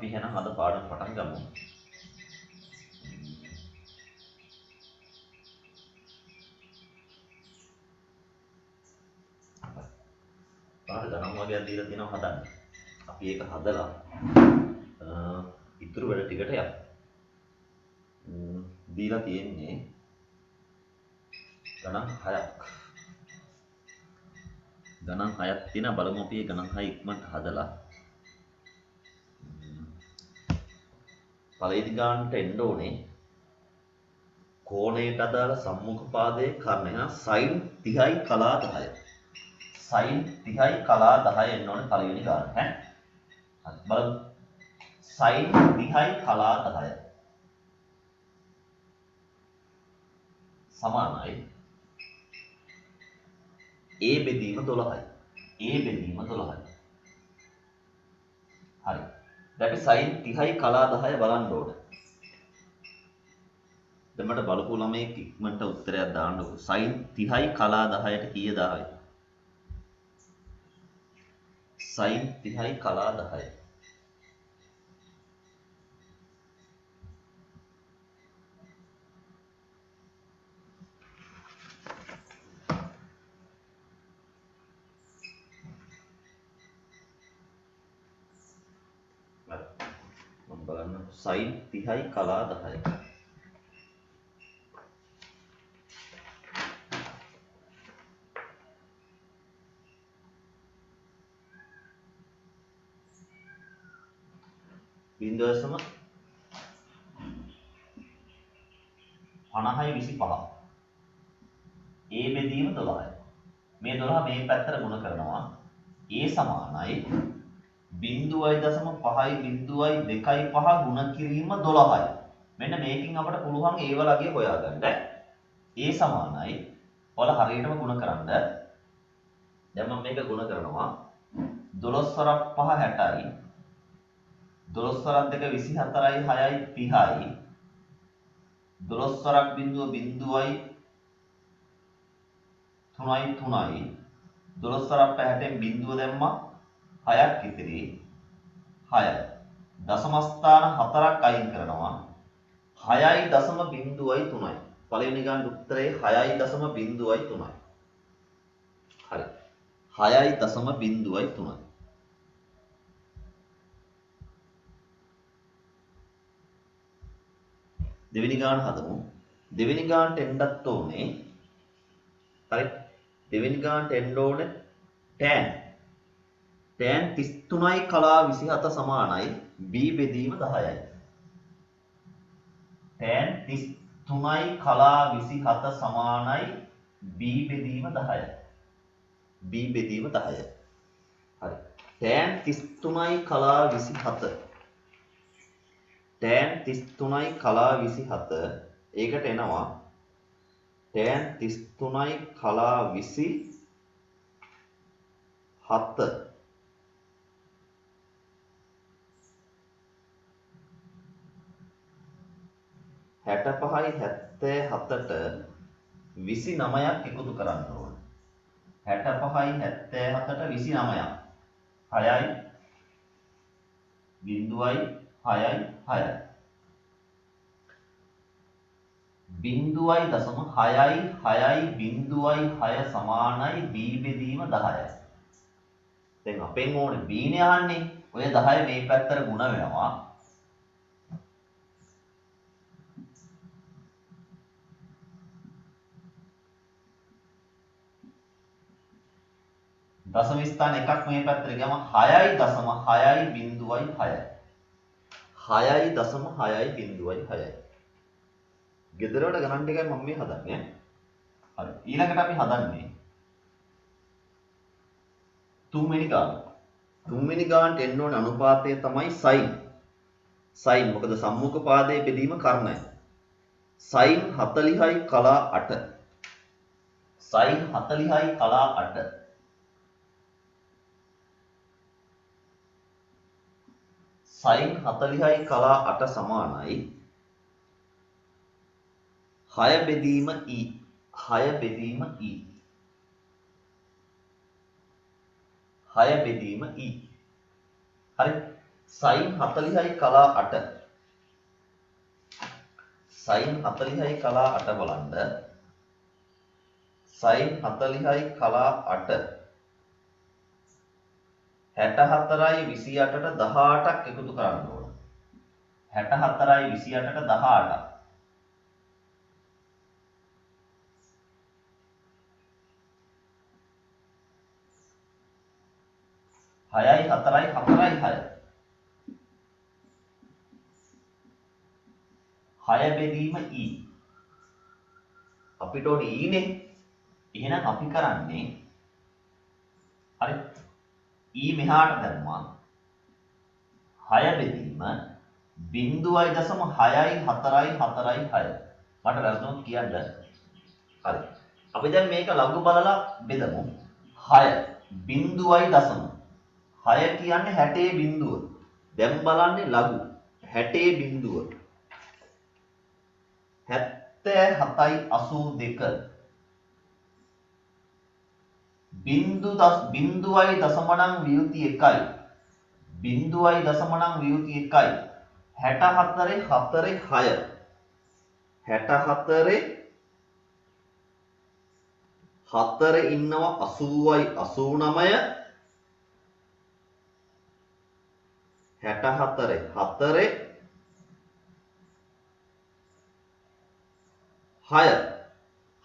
අපි එහෙනම් අද පාඩම පටන් ගමු. පාඩ ගණන් වගේක් දීලා තියෙනවා හදන්න. අපි ඒක හදලා ඉතුරු වැඩ ටිකට යමු. දීලා තියෙන්නේ ගණන් 6ක්. ගණන් 6ක් තියෙනවා. බලමු අපි මේ ගණන් 6 ඉක්මනට හදලා පළවෙනි ගානට එන්න ඕනේ කෝණයට අදාළ සම්මුඛ පාදයේ කර්ණය. sin 30යි කලා 10. sin 30යි කලා 10 එන්න ඕනේ පළවෙනි ගානට. හරි බලමු. sin 30යි කලා 10 සමානයි a බෙදීම 12යි. a බෙදීම 12යි. හරි. දැන් අපි sin 30යි කලා 10 බලන්න ඕනේ. දැන් මට බලපු ළමයෙක් ඉක්මනට උත්තරයක් දාන්නකෝ. sin 30යි කලා 10ට කීයද ආවේ? sin 30යි කලා 10. මම බලන්න sin 30යි කලා 10. බිඳුවසම 50යි 25. a බෙදීම 12යි. මේ 12 මේ පැත්තට ගුණ කරනවා. a සමානයි 0.5යි 0.25 ගුණ කිරීම 12යි. මෙන්න මේකෙන් අපට පුළුවන් ඒ වලගේ හොයාගන්න. a සමානයි ඔයාලා හරියටම ගුණ කරන්න. දැන් මම මේක ගුණ කරනවා. 12 වරක් 5 60යි. 12 වරක් 2 24යි 6යි 30යි. 12 වරක් බිඳුව බිඳුවයි 3යි 3යි. 12 වරක් 60න් බිඳුව දැම්මා 6ක් ඉතිරි 6යි. දශම ස්ථාන 4ක් අයින් කරනවා 6.03යි. පළවෙනි ගාන උත්තරේ 6.03යි. හරි. 6.03යි. දෙවෙනි ගාන හදමු. දෙවෙනි ගානට එන්නත් ඕනේ. හරි. දෙවෙනි ගානට එන්න ඕනේ tan. tan 33යි කලා 27 සමානයි b බෙදීම 10යි. tan 33යි කලා 27 සමානයි b බෙදීම 10යි. b බෙදීම 10යි. හරි. tan 33යි කලා 27. tan 33යි කලා 27 ඒකට එනවා tan 33යි කලා 27 65යි 77ට 29ක් එකතු කරන්න ඕන. 65යි 77ට 29ක් 6යි බිඳුවයි 6යි 6යි. බිඳුවයි දශම 6යි 6යි බිඳුවයි 6 සමානයි b බෙදීම 10යි. දැන් අපෙන් ඕනේ b නේ අහන්නේ. ඔය 10 මේ පැත්තට ගුණ වෙනවා. දශම ස්ථාන එකක් මේ පැත්තට ගියම 6.6යි බිඳුවයි 6යි. 6.6යි බිඳුවයි 6යි. ගෙදර වල ගණන් ටිකයි මම මේ හදන්නේ. හරි. ඊළඟට අපි හදන්නේ තුන්වෙනි ගාන. තුන්වෙනි ගානට එන්න ඕන අනුපාතය තමයි sin. sin මොකද සම්මුඛ පාදයේ බෙදීම කර්ණය. sin 40යි කලා 8. sin 40යි කලා 8. sin 40යි කලා 8 සමානයි 6 බෙදීම e. 6 බෙදීම e. 6 බෙදීම e. හරි. sin 40යි කලා 8. sin 40යි කලා 8 බලන්න. sin 40යි කලා 8 64යි 28ට 18ක් එකතු කරන්න ඕන. 64යි 28ට 18ක්. 6යි 4යි 4යි 6. 6 බෙදීම e. අපිට ඕනේ e නේ. එහෙනම් අපි කරන්නේ හරි e මෙහාට දැම්මා. 6 බෙදීම 0.6යි 4යි 4යි 6. මට වැරදුනොත් කියන්න. හරි. අපි දැන් මේක ලඝු බලලා බෙදමු. 6 0.6 කියන්නේ 60 බිඳුව. දැන් බලන්නේ ලඝු 60 බිඳුව. 77යි 82. බිඳුවයි දශමණං වියුති 1යි. බිඳුවයි දශමණං වියුති 1යි. 64 4 6. 64 4 ඉන්නවා 80යි 89. 64 4 6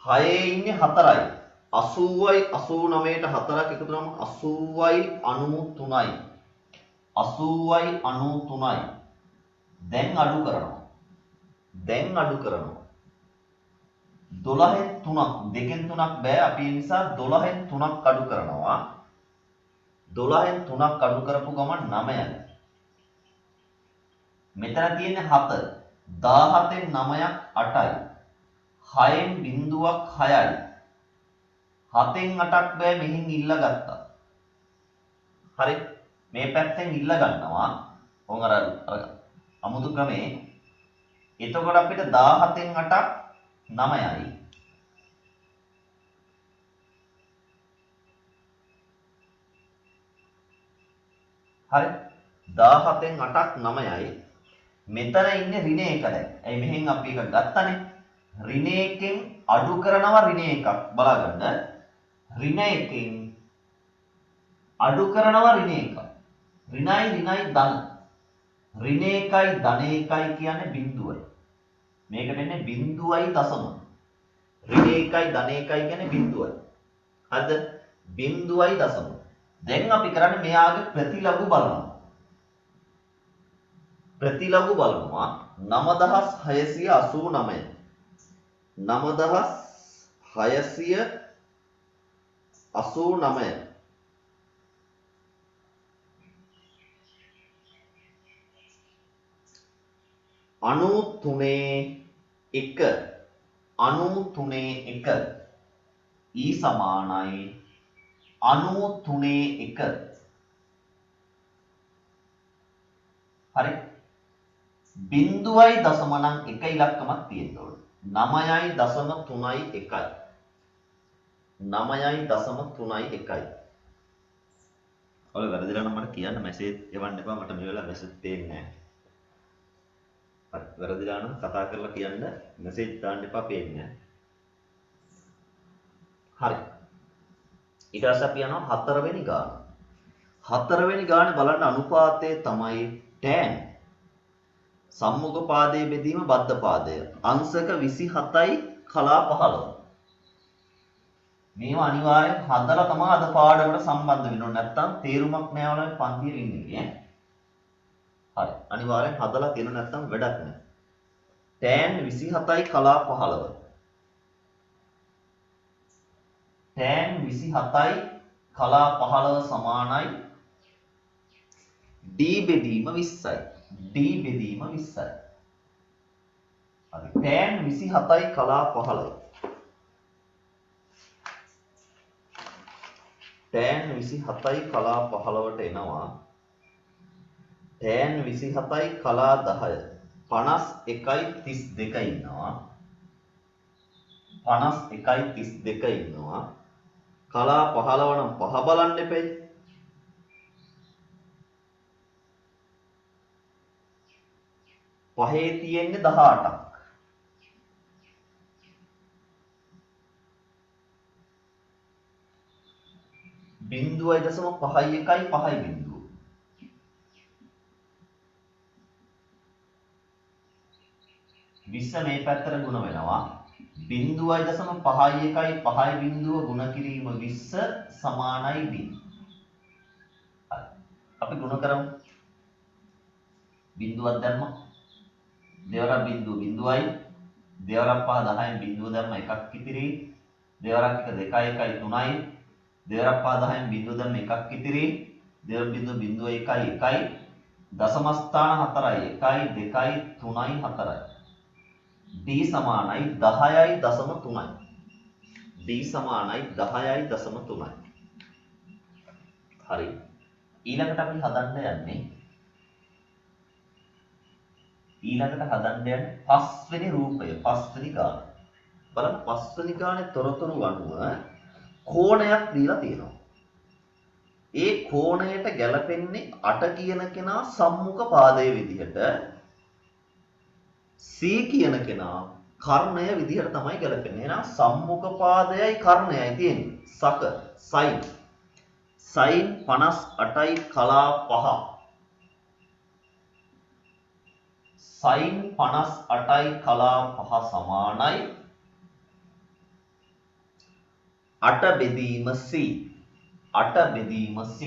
6 ඉන්නේ 4යි 80යි 89ට 4ක් එකතු කරාම 80යි 93යි 80යි 93යි දැන් අඩු කරනවා 12න් 3ක් දෙකෙන් 3ක් බෑ අපි ඒ නිසා 12න් 3ක් අඩු කරනවා 12න් 3ක් අඩු කරපු ගමන් 9යි මෙතන තියෙන්නේ 7 17න් 9ක් 8යි 6න් බිඳුවක් 6යි 7න් 8ක් බෑ මෙහින් ඉල්ලගත්තා හරි මේ පැත්තෙන් ඉල්ල ගන්නවා ඕන් අර අමුතු ක්‍රමේ එතකොට අපිට 17න් 8ක් 9යි හරි 17න් 8ක් 9යි මෙතන ඉන්නේ ඍණ 1 දැන්. ඇයි මෙහෙන් අපි එක ගත්තනේ. ඍණ 1කින් අඩු කරනවා ඍණ 1ක් බලාගන්න. ඍණ 1කින් අඩු කරනවා ඍණ 1ක්. ඍණයි ධන. ඍණ 1යි ධන 1යි කියන්නේ බිඳුවයි. මේකට එන්නේ බිඳුවයි දශම. ඍණ 1යි ධන 1යි කියන්නේ බිඳුවයි. හරිද? බිඳුවයි දශම. දැන් අපි කරන්නේ මෙයාගේ ප්‍රතිලඝු බලනවා. ප්‍රතිලඝු බලනවා 9689 9689 93 e සමානයි 93 හරි බිඳුවයි දශමණං 1 ඉලක්කමක් තියෙන්න ඕනේ 9.31යි 9.31යි ඔය වැරදිලා නම් මට කියන්න මැසේජ් එවන්න එපා මට මේ වෙලාව මැසේජ් පේන්නේ නැහැ හරි වැරදිලා නම් කතා කරලා කියන්න මැසේජ් දාන්න එපා පේන්නේ නැහැ හරි ඊට පස්සේ අපි යනවා හතරවෙනි ගාන හතරවෙනි ගානේ බලන්න අනුපාතය තමයි tan සම්මුඛ පාදයේ බෙදීම බද්ධ පාදය අංශක 27යි කලා 15 මේවා අනිවාර්යෙන් හදලා තමයි අද පාඩමට සම්බන්ධ වෙන්න ඕනේ නැත්නම් තේරුමක් නෑ වල පන්තියේ ඉන්නේ හරි අනිවාර්යෙන් හදලා තියෙන නැත්නම් වැඩක් නෑ tan 27යි කලා 15 tan 27යි කලා 15 සමානයි d බෙදීම 20යි d බෙදීම 20යි. හරි. tan 27යි කලා 15. tan 27යි කලා 15ට එනවා. tan 27යි කලා 10. 51යි 32 ඉන්නවා. 51යි 32 ඉන්නවා. කලා 15 නම් පහ බලන්න එපේ. පහේ තියෙන්නේ 18ක්. බිංදුවයි දශම පහයි එකයි පහයි බිංදුව. විස්ස මේ පැත්තට ගුණ වෙනවා. බිංදුවයි දශම පහයි එකයි පහයි බිංදුව ගුණ කිරීම 20 සමානයි b. අපි ගුණ කරමු. බිංදුවක් දැම්මා. දෙවරක් බිංදුව බිංදුවයි. දෙවරක් පහ 10න් බිංදුව දැම්ම එකක් ඉතිරි. දෙවරක් එක 2යි 1යි 3යි. දෙවරක් පහ 10න් බිංදුව දැම්ම එකක් ඉතිරි. දෙවර බිංදුව බිංදුව 1යි 1යි. දශම ස්ථාන 4යි 1යි 2යි 3යි 4යි. d සමානයි 10යි දශම 3යි. d සමානයි 10යි දශම 3යි. හරි. ඊළඟට අපි හදන්න යන්නේ පස්වෙනි රූපය, පස්වෙනි ගාන. බලන්න පස්වෙනි ගානේ තොරතුරු අනුව කෝණයක් දීලා තියෙනවා. ඒ කෝණයට ගැලපෙන්නේ 8 කියන කෙනා සම්මුඛ පාදයේ විදිහට, C කියන කෙනා කර්ණය විදිහට තමයි ගැලපෙන්නේ. එහෙනම් සම්මුඛ පාදයයි කර්ණයයි තියෙන්නේ. සක sin 58යි කලා 5. sin 58යි කලා 5 සමානයි 8 බෙදීම c. 8 බෙදීම c.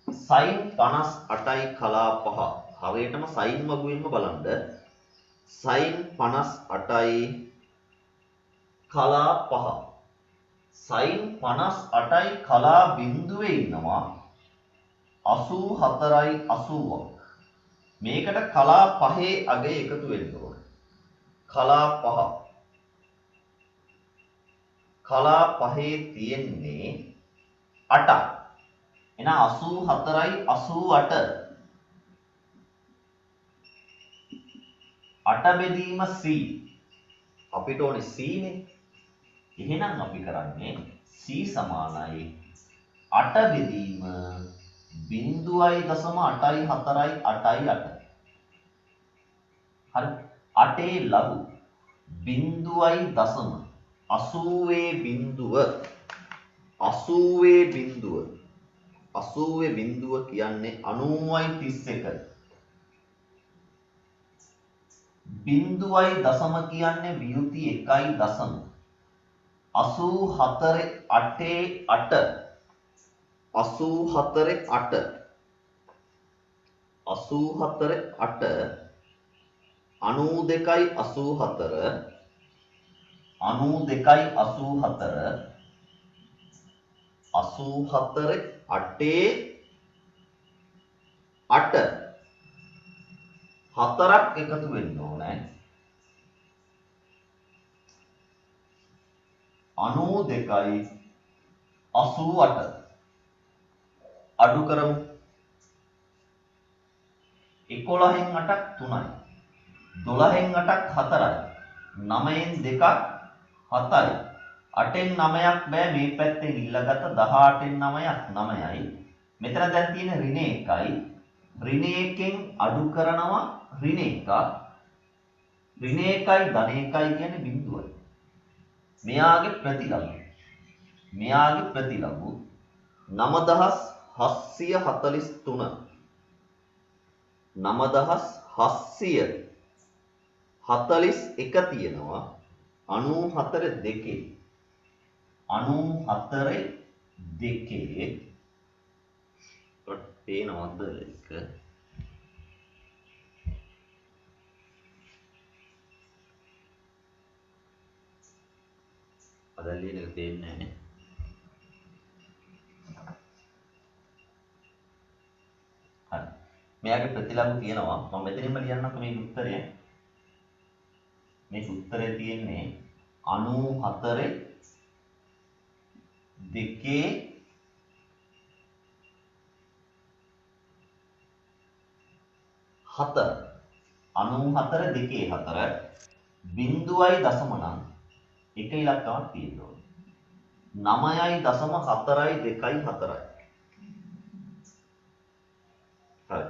sin 58යි කලා 5. හරියටම sin මගුවෙන්ම බලන්න. sin 58යි කලා 5. sin 58යි කලා බිංදුවේ ඉන්නවා 84යි 80ක්. මේකට කලා 5 අගය එකතු වෙන්න ඕන. කලා 5. කලා 5 තියෙන්නේ 8ක්. එහෙනම් 84යි 88. 8 බෙදීම c. අපිට ඕනේ c නේ. එහෙනම් අපි කරන්නේ c සමානයි 8 බෙදීම 0.8යි 4යි 8යි 8. හරි. 8 ලඝු 80 බිංදුව කියන්නේ 90.31. බිංදුවයි දශම කියන්නේ වියුති 1යි දශම. 84 8 8. 84 8. 84 8. 92යි 84. 92යි 84. 84 8 8. හතරක් එකතු වෙන්න ඕනේ. 92යි 88. අඩු කරමු. 11න් 8ක් 3යි. 12න් 8ක් 4යි. 9න් 2ක් 7යි. 8න් 9ක් බෑ මේ පැත්තෙන් ඉල්ලගත්ත 18න් 9ක් 9යි. මෙතන දැන් තියෙන ඍණ 1යි. ඍණ 1කින් අඩු කරනවා ඍණ 1ක්. ඍණ 1යි ධන 1යි කියන්නේ බිංදුවයි. මෙයාගේ ප්‍රතිලබු 9743. 9741 තියෙනවා 94 2. 94 2 පේනවද එක? අද ලියන එක තේන්නේ නැහැ නේ. හරි. මෙයාගේ ප්‍රතිලබු තියෙනවා. මම මෙතනින්ම ලියන්නම්කෝ මේ උත්තරය. මේ උත්තරය තියෙන්නේ 94 2 4. 94 2 4. බිංදුවයි දශම නම් එක ඉලක්කමක් තියෙනවා. 9යි දශම 4යි 2යි 4යි. හරි.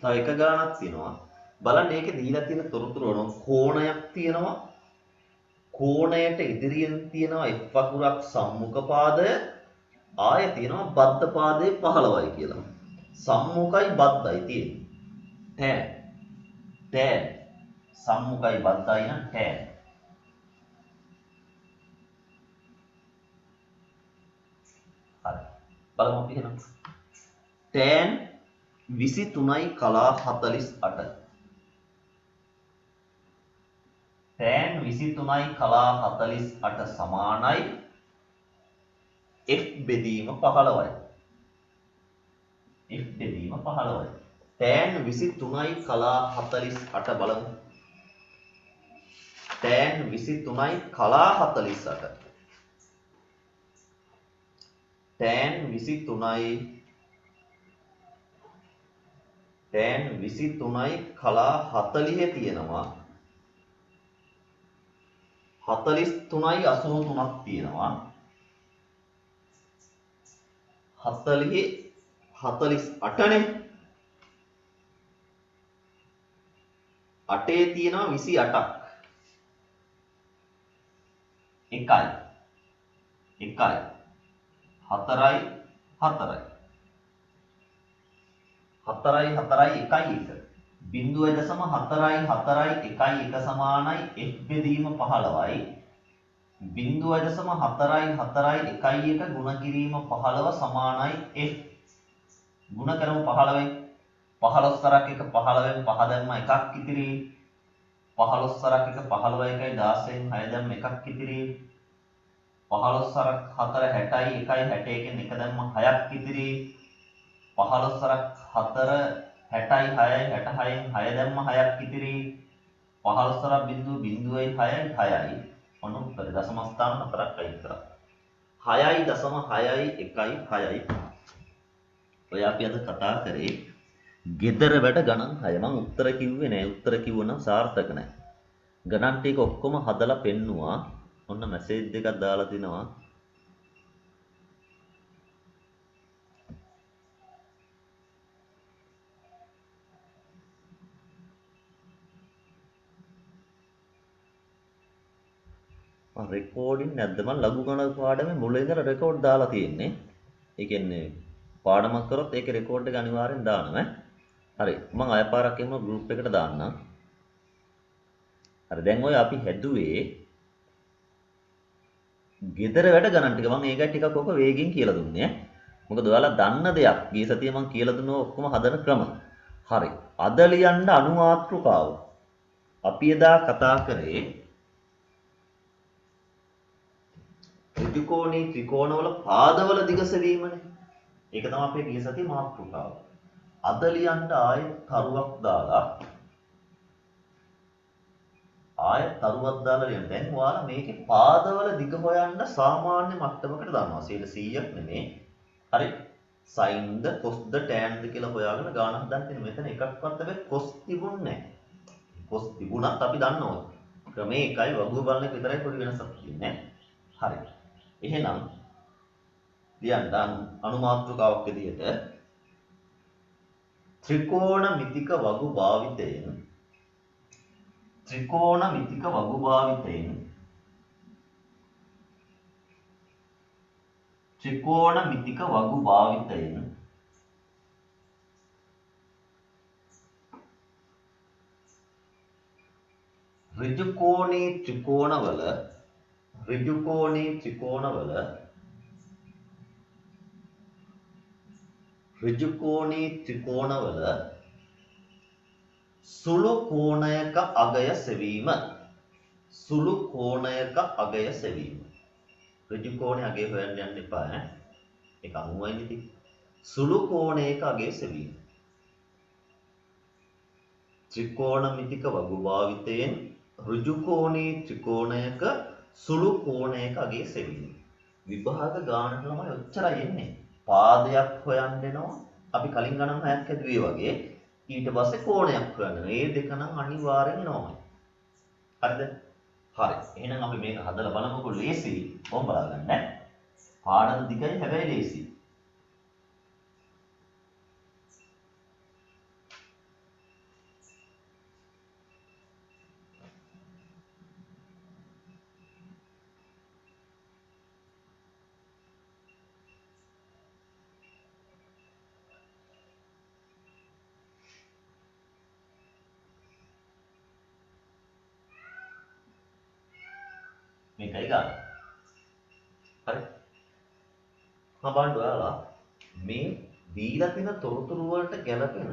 තව එක ගානක් තියෙනවා. බලන්න මේකේ දීලා තියෙන තොරතුරු වල කෝණයක් තියෙනවා. කෝණයට ඉදිරියෙන් තියෙනවා F වකුරක් සම්මුඛ පාදය. ආයෙ තියෙනවා බද්ධ පාදයේ 15යි කියලා. සම්මුඛයි බද්ධයි තියෙන්නේ. tan සම්මුඛයි බද්ධයි නම් tan. හරි. බලමු අපි එහෙනම්. tan 23යි කලා 48. tan 23යි කලා 48 සමානයි f බෙදීම 15යි. f බෙදීම 15යි. tan 23යි කලා 48 බලමු. tan 23යි කලා 48. tan 23යි කලා 40 තියෙනවා. 43යි 83ක් තියෙනවා. 40 48නේ. 8 තියෙනවා 28ක්. 1යි 4යි 4යි 4යි 1යි 1. 0.4යි 4යි 1යි 1 සමානයි f බෙදීම 15යි. 0.4යි 4යි 1යි 1 ගුණ කිරීම 15 සමානයි f. ගුණ කරමු 15න්. 15 සරක් 1 15න් 5 දැම්ම එකක් ඉතිරි. 15 සරක් 1 15 1යි 16න් 6 දැම්ම එකක් ඉතිරි. 15 සරක් 4 60යි 1යි 61න් 1 දැම්ම 6ක් ඉතිරි. 15 සරක් 4 60යි 6යි 66න් 6 දැම්ම 6ක් ඉතිරි. 15 සරක් බිඳුව 0.6යි 6යි. ඔන්න උත්තරේ දශම ස්ථාන 4ක් අයින් කරා. 6.6යි 1යි 6යි. ඔය අපි අද කතා කරේ ගෙදර වැඩ ගණන් 6. මම උත්තර කිව්වේ නෑ. උත්තර කිව්වනම් සාර්ථක නෑ. ගණන් ටික ඔක්කොම හදලා පෙන්නුවා. ඔන්න මැසේජ් එකක් දාලා තිනවා. රෙකෝඩින් නැද්ද? මම ලඝු ගණක පාඩමේ මුල ඉඳලා රෙකෝඩ් දාලා තියෙන්නේ. ඒ කියන්නේ පාඩමක් කරොත් ඒකේ රෙකෝඩ් එක අනිවාර්යෙන් දානවා. හරි. මම අය පාරක් එහෙම ගෲප් එකට දාන්නම්. හරි. දැන් ඔය අපි හැදුවේ ගෙදර වැඩ ගණන් ටික. මම ඒකයි ටිකක් ඔක වේගෙන් කියලා දුන්නේ. මොකද ඔයාලා දන්න දෙයක්. ගිය සතියේ මම කියලා දුන්නා ඔක්කොම හදන ක්‍රම. හරි. අද ලියන්න අනුමාත්‍රිකාව. අපි එදා කතා කරේ ත්‍රිකෝණී ත්‍රිකෝණවල පාදවල දිග සෙවීමනේ. ඒක තමයි අපේ ගිය සතියේ මාතෘකාව. අද ලියන්න ආයෙත් තරුවක් දාලා ලියන්න. දැන් ඔයාලා මේකේ පාදවල දිග හොයන්න සාමාන්‍ය මට්ටමකට දානවා. 100ක් නෙමෙයි. හරි. sin ද cos ද tan ද කියලා හොයාගෙන ගාන හදන්න තියෙන. මෙතන එකක්වත් හැබැයි cos තිබුණේ නැහැ. cos තිබුණත් අපි දන්නවා. ක්‍රමේ එකයි වගුව බලන එක විතරයි පොඩි වෙනසක් තියෙන්නේ. හරි. එහෙනම් ලියන්න අනුමාත්‍රකාවක් විදිහට ත්‍රිකෝණමිතික වගු භාවිතයෙන් ඍජුකෝණී ත්‍රිකෝණවල සුළු කෝණයක අගය සෙවීම. ඍජු කෝණයේ අගය හොයන්න යන්න එපා ඈ. ඒක 90යි ඉතින්. සුළු කෝණයක අගය සෙවීම. ත්‍රිකෝණමිතික වගු භාවිතයෙන් ඍජු කෝණී ත්‍රිකෝණයක සුළු කෝණයක අගය සෙවීම. විභාග ගානට ළමයි ඔච්චරයි එන්නේ. පාදයක් හොයන්න එනවා. අපි කලින් ගණන් 6ක් හැදුවේ වගේ. ඊට පස්සේ කෝණයක් හොයන්න. මේ දෙක නම් අනිවාර්යෙන් එනවාමයි. හරිද? හරි. එහෙනම් අපි මේක හදලා බලමුකෝ. ලේසි. කොහොම බලාගන්න. පාඩම දිගයි හැබැයි ලේසි. මේකයි ගන්න. හරි. බලන්න ඔයාලා මේ දීලා තියෙන තොරතුරු වලට ගැලපෙන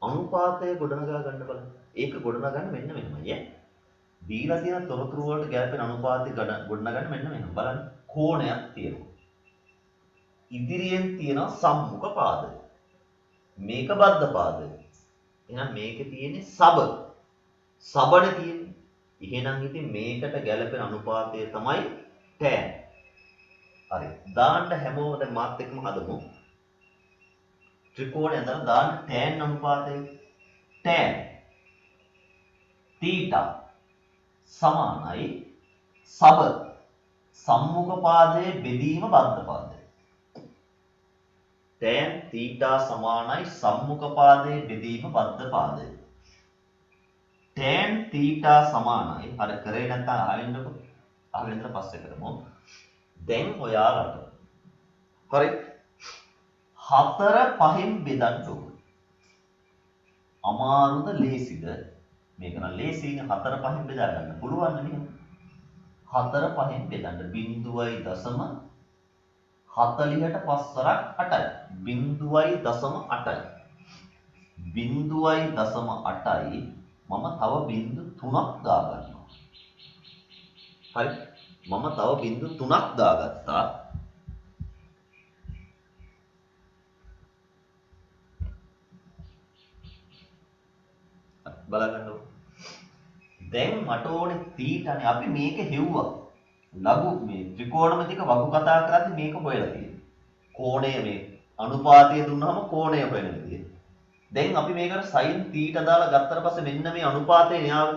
අනුපාතය ගොඩනගා ගන්න බලන්න. ඒක ගොඩනගන්න මෙන්න මෙන්නමයි ඈ. දීලා තියෙන තොරතුරු වලට ගැලපෙන අනුපාතය ගොඩනගන්න මෙන්න මෙන්න බලන්න. කෝණයක් තියෙනවා. ඉදිරියෙන් තියෙන සම්මුඛ පාදය. මේක බද්ධ පාදය. එහෙනම් මේකේ තියෙන්නේ සබ. සබනේ තියෙන්නේ. එහෙනම් ඉතින් මේකට ගැලපෙන අනුපාතය තමයි tan. හරි. දාන්න හැමෝම දැන් මාත් එක්කම හදමු. ත්‍රිකෝණය ඇඳලා දාන්න tan අනුපාතය. tan θ සමානයි සබ සම්මුඛ පාදයේ බෙදීම බද්ධ පාදය. tan θ සමානයි සම්මුඛ පාදයේ බෙදීම බද්ධ පාදය. tan θ සමානයි අර කරේ නැත්නම් අහගෙනකො අහගෙන ඉඳලා පස්සේ කරමු. දැන් ඔයාලට හරි 4 5න් බෙදන්න ඕන. අමාරුද ලේසිද? මේක නම් ලේසියිනේ 4 5න් බෙදා ගන්න පුළුවන් නේ. 4 5න් බෙදන්න 0.40ට 5 වරක් 8යි. 0.8යි. 0.8යි මම තව බිංදු 3ක් දාගන්නවා. හරි. මම තව බිංදු 3ක් දාගත්තා. බලගන්නකො. දැන් මට ඕනේ θනේ. අපි මේක හෙව්වා. ලඝු මේ ත්‍රිකෝණමිතික වගු කතා කරද්දි මේක හොයලා තියෙනවා. කෝණය මේ අනුපාතය දුන්නාම කෝණය හොයන විදිය. දැන් අපි මේකට sin θ දාලා ගත්තට පස්සේ මෙන්න මේ අනුපාතය න්යාව.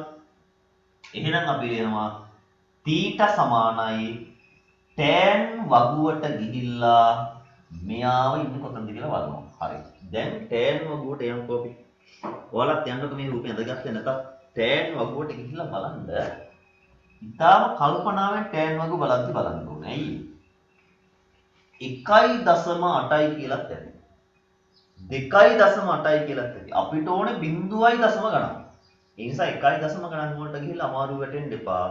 එහෙනම් අපි එනවා θ සමානයි tan වගුවට ගිහිල්ලා මෙයාව ඉන්නේ කොතනද කියලා බලනවා. හරි. දැන් tan වගුවට යමුකෝ අපි. ඔයාලත් යන්නකො මේ රූපය ඇඳගත්තේ නැතත් tan වගුවට ගිහිල්ලා බලන්න. ඉතාලම කල්පනාවෙන් tan වගුව බලද්දි බලන්න ඕනේ. ඇයි? 1.8යි කියලාත් ඇති. 2.8යි කියලාත් ඇති. අපිට ඕනේ 0.0 ගණන්. ඒ නිසා 1.0 ගණන් වලට ගිහිල්ලා අමාරු වැටෙන්න එපා.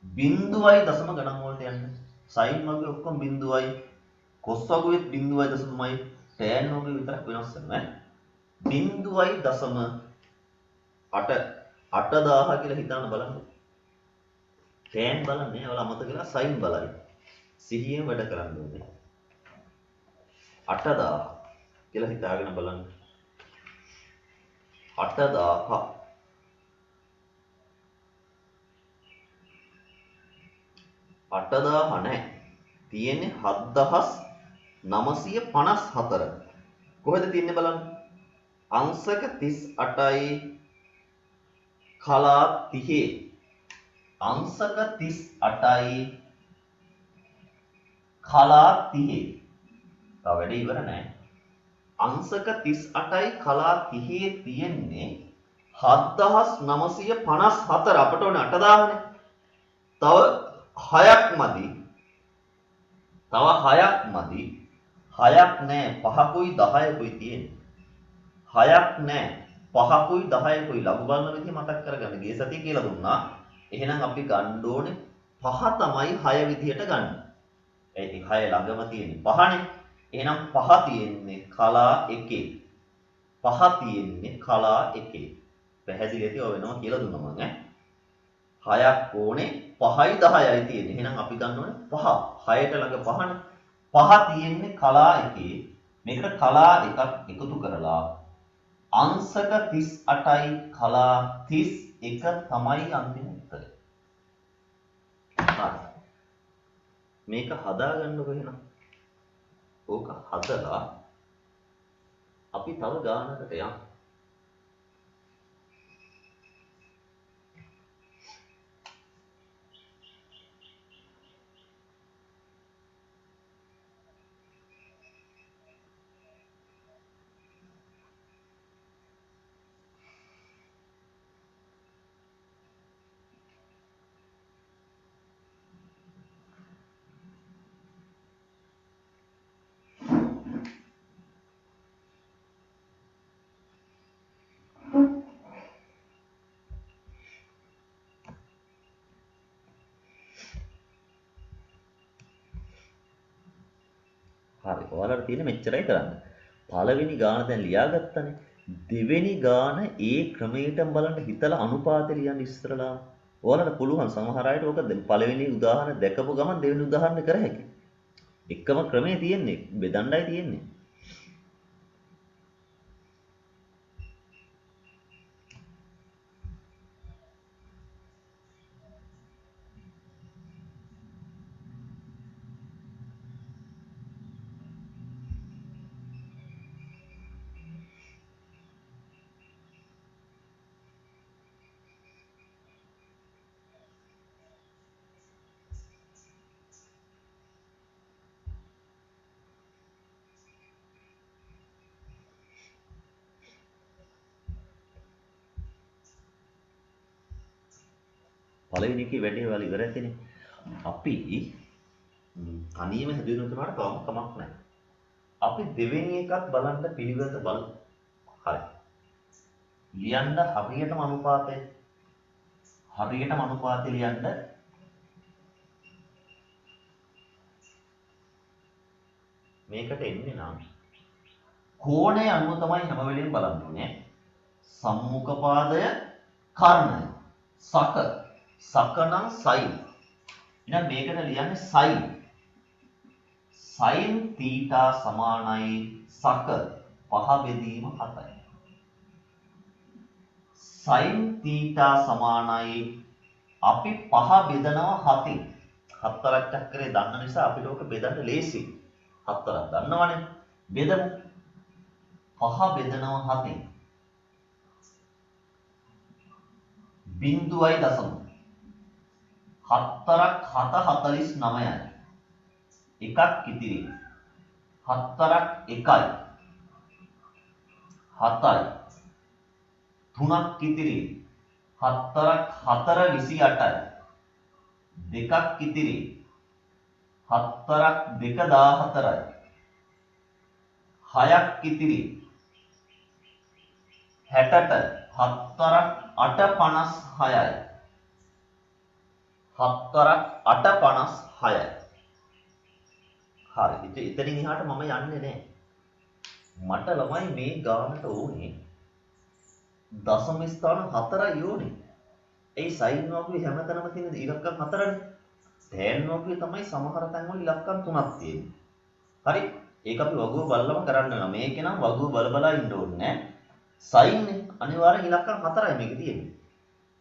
0.0 ගණන් වලට යන්න. sin වගේ ඔක්කොම 0යි. cos වගේත් 0.0යි. tan වගේ විතරක් වෙනස් වෙනවා. 0.8 8000 කියලා හිතාන බලන්න. tan බලන්නේ ඔයාලා අමතක කරලා sin බලයි. සිහියෙන් වැඩ කරන්න ඕනේ. 8000 කියලා හිතාගෙන බලන්න. 8000 නැහැ. තියෙන්නේ 7954. කොහෙද තියෙන්නේ බලන්න. අංශක 38යි කලා 30. අංශක 38යි කලා 30. තව වැඩ ඉවර නැහැ. අංශක 38යි කලා 30 තියෙන්නේ 7954. අපට ඕනේ 8000නේ. තව 6ක් මදි. 6ක් නෑ. 5කුයි 10කුයි තියෙන්නේ. 6ක් නෑ. 5කුයි 10කුයි ලඝු බලන විදිහ මතක් කරගන්න. ගිය සතිය කියලා දුන්නා. එහෙනම් අපි ගන්න ඕනේ 5 තමයි 6 විදිහට ගන්න. ඒ 6 ළඟම තියෙන්නේ 5නේ. එහෙනම් 5 තියෙන්නේ කලා 1. 5 තියෙන්නේ කලා 1. පැහැදිලි ඇති ඔය වෙනවා කියලා දුන්නා මම ඈ. 6ක් ඕනේ 5යි 10යි තියෙන්නේ. එහෙනම් අපි ගන්න ඕනේ 5. 6ට ළඟ 5නේ. 5 තියෙන්නේ කලා 1. මේකට කලා එකක් එකතු කරලා අංශක 38යි කලා 31 තමයි අන්තිම උත්තරය. හරි. මේක හදාගන්නකො එහෙනම්. ඕක හදලා අපි තව ගානකට යමු. හරි. ඔයාලට තියෙන්නේ මෙච්චරයි කරන්න. පළවෙනි ගාන දැන් ලියාගත්තනේ. දෙවෙනි ගාන ඒ ක්‍රමයටම බලන්න හිතලා අනුපාතය ලියන්න ඉස්සරලා. ඔයාලට පුළුවන් සමහර අයට ඕක පළවෙනි උදාහරණ දැකපු ගමන් දෙවෙනි උදාහරණ කර හැකියි. එකම ක්‍රමේ තියෙන්නේ බෙදන්නයි තියෙන්නේ. පළවෙනි එකේ වැඩේ ඔයාලා ඉවර ඇතිනේ. අපි තනියම හැදුණු තුනට තවම කමක් නැහැ. අපි දෙවෙනි එකත් බලන්න පිළිවෙත බලමු. හරි. ලියන්න හරියටම අනුපාතය. හරියටම අනුපාතය ලියන්න මේකට එන්නේ නම් කෝණය අනුව තමයි හැම වෙලෙම බලන්න ඕනේ. සම්මුඛ පාදය කර්ණය. සක නම් sin. එහෙනම් මේකට ලියන්නේ sin. sin θ සමානයි සක 5 බෙදීම 7යි. sin θ සමානයි අපි 5 බෙදනවා 7න්. 4ක් චක්‍රේ දන්න නිසා අපිට ඕක බෙදන්න ලේසියි. 4ක් දන්නවනේ. බෙදමු. 5 බෙදනවා 7න්. බිංදුවයි දශම. 4ක් 7 49යි. එකක් ඉතිරි. 4ක් 1යි. 7යි. 3ක් ඉතිරි. 4ක් 4 28යි. දෙකක් ඉතිරි. 4ක් 2 14යි. 6ක් ඉතිරි. 60ට 4ක් 8 56යි. 4ක් 8 56යි. හරි. ඉතින් එහාට මම යන්නේ නැහැ. මට ළමයි මේ ගානට ඕනේ දශම ස්ථාන 4යි ඕනේ. ඒ sin වගේ හැමතැනම තියෙන ඉලක්කම් 4නේ. tan වගේ තමයි සමහර තැන්වල ඉලක්කම් 3ක් තියෙන්නේ. හරි. ඒක අපි වගුව බලලම කරන්න වෙනවා. මේකේ නම් වගුව බල ඉන්න ඕනේ නැහැ. sin නේ අනිවාර්යෙන් ඉලක්කම් 4යි මේකේ තියෙන්නේ.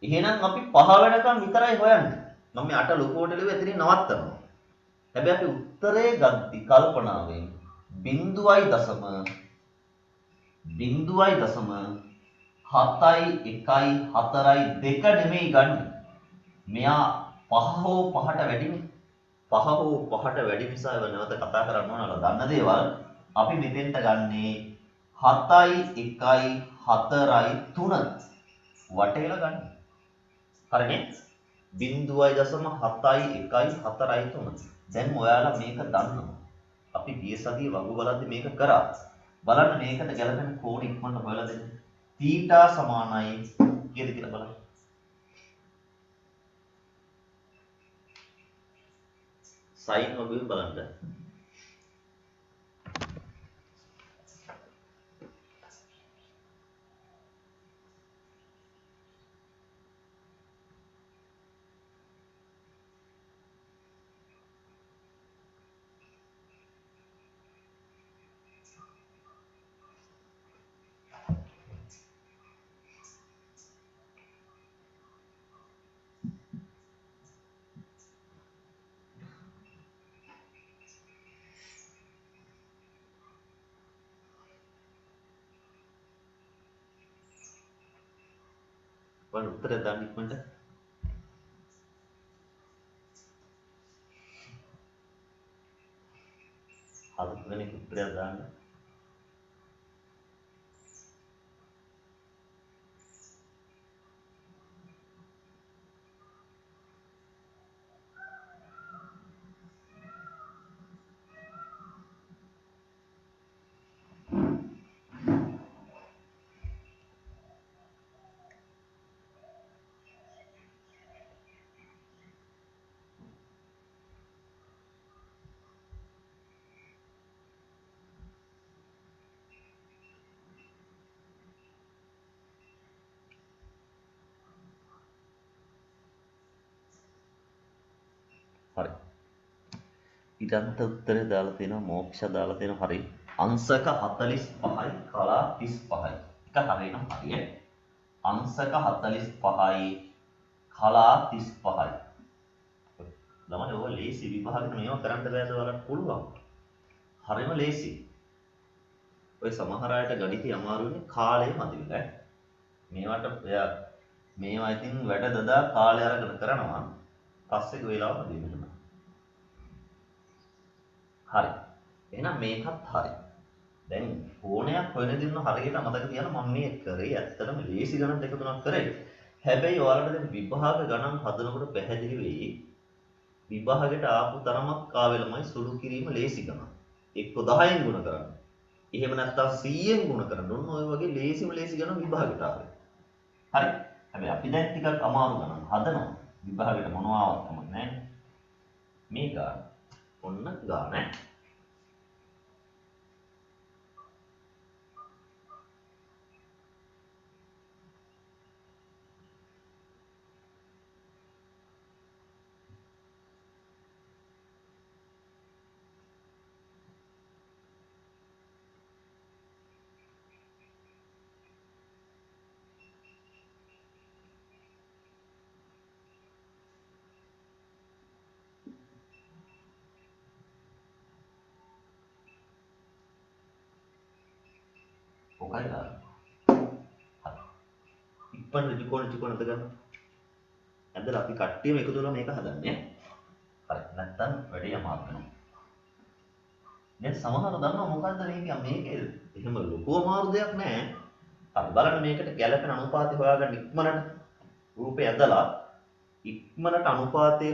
එහෙනම් අපි 5 වෙනකම් විතරයි හොයන්නේ. මම මේ 8 ලොකුවට ලිව්ව එතනින් නවත්තනවා. හැබැයි අපි උත්තරේ ගද්දි කල්පනාවෙන් බිංදුවයි දශම 7යි 1යි 4යි 2 නෙමෙයි ගන්න. මෙයා 5 හෝ 5ට වැඩිනේ. 5 හෝ 5ට වැඩි නිසා ඒව නැවත කතා කරන්න ඕනලා දන්න දේවල් අපි මෙතෙන්ට ගන්නේ 7යි 1යි 4යි 3 වටේලා ගන්න. හරිනේ? බිංදුවයි දශම 7යි 1යි 4යි 3. දැන් ඔයාලා මේක දන්නවා. අපි ගිය සතියේ වගු බලද්දි මේක කරා. බලන්න මේකට ගැලපෙන කෝණ ඉක්මනට හොයලා දෙන්න. θ සමානයි කියලා බලන්න. sin වගේ බලන්න. බලන්න උත්තරය දාන්න ඉක්මනට. හතරවෙනි උත්තරය දාන්න. ඊළඟට උත්තරේ දාලා තියෙනවා මෝක්ෂ දාලා තියෙනවා හරි. අංශක 45යි කලා 35යි. එක හරියනම් හරිය. අංශක 45යි කලා 35යි. ළමයි ඔය ලේසි විභාගෙට මේවා කරන්න බෑද ඔයාලට පුළුවන්. හරිම ලේසි. ඔය සමහර අයට ගණිතය අමාරුනේ කාලය මදිවිලා. මේවට ඔයා මේවා ඉතින් වැඩ දදා කාලය අරගෙන කරනවා. පස්සේ වෙලාව මදිවෙන්න. හරි. එහෙනම් මේකත් හරි. දැන් ඕනයක් හොයන දින්න හරියට මතක තියාගන්න මම මේ කරේ ඇත්තටම ලේසි ගණන් දෙක තුනක් කරේ. හැබැයි ඔයාලට දැන් විභාග ගණන් හදනකොට පැහැදිලි වෙයි. විභාගයට ආපු තරමක් ආවේ ළමයි සුළු කිරීම ලේසි ගණන්. එක්ක 10න් ගුණ කරන්න. එහෙම නැත්නම් 100න් ගුණ කරන්න. ඔන්න ඔය වගේ ලේසිම ලේසි ගණන් විභාගයට ආවේ. හරි. හැබැයි අපි දැන් ටිකක් අමාරු ගණන් හදනවා. විභාගයට මොනවාවත් කමක් නැහැ. මේ ගාන. ඔන්න ගාන. ඔකයි ගාන. හරි. ඉක්මන ත්‍රිකෝණ අද ගන්න. ඇදලා අපි කට්ටියම එකතු වෙලා මේක හදන්නේ. හරි. නැත්තම් වැඩේ අමාරු වෙනවා. දැන් සමහරව දන්නවා මොකද්ද මේකේ එහෙම ලොකු අමාරු දෙයක් නැහැ. හරි බලන්න මේකට ගැළපෙන අනුපාතය හොයාගන්න ඉක්මනට රූපේ ඇදලා ඉක්මනට අනුපාතය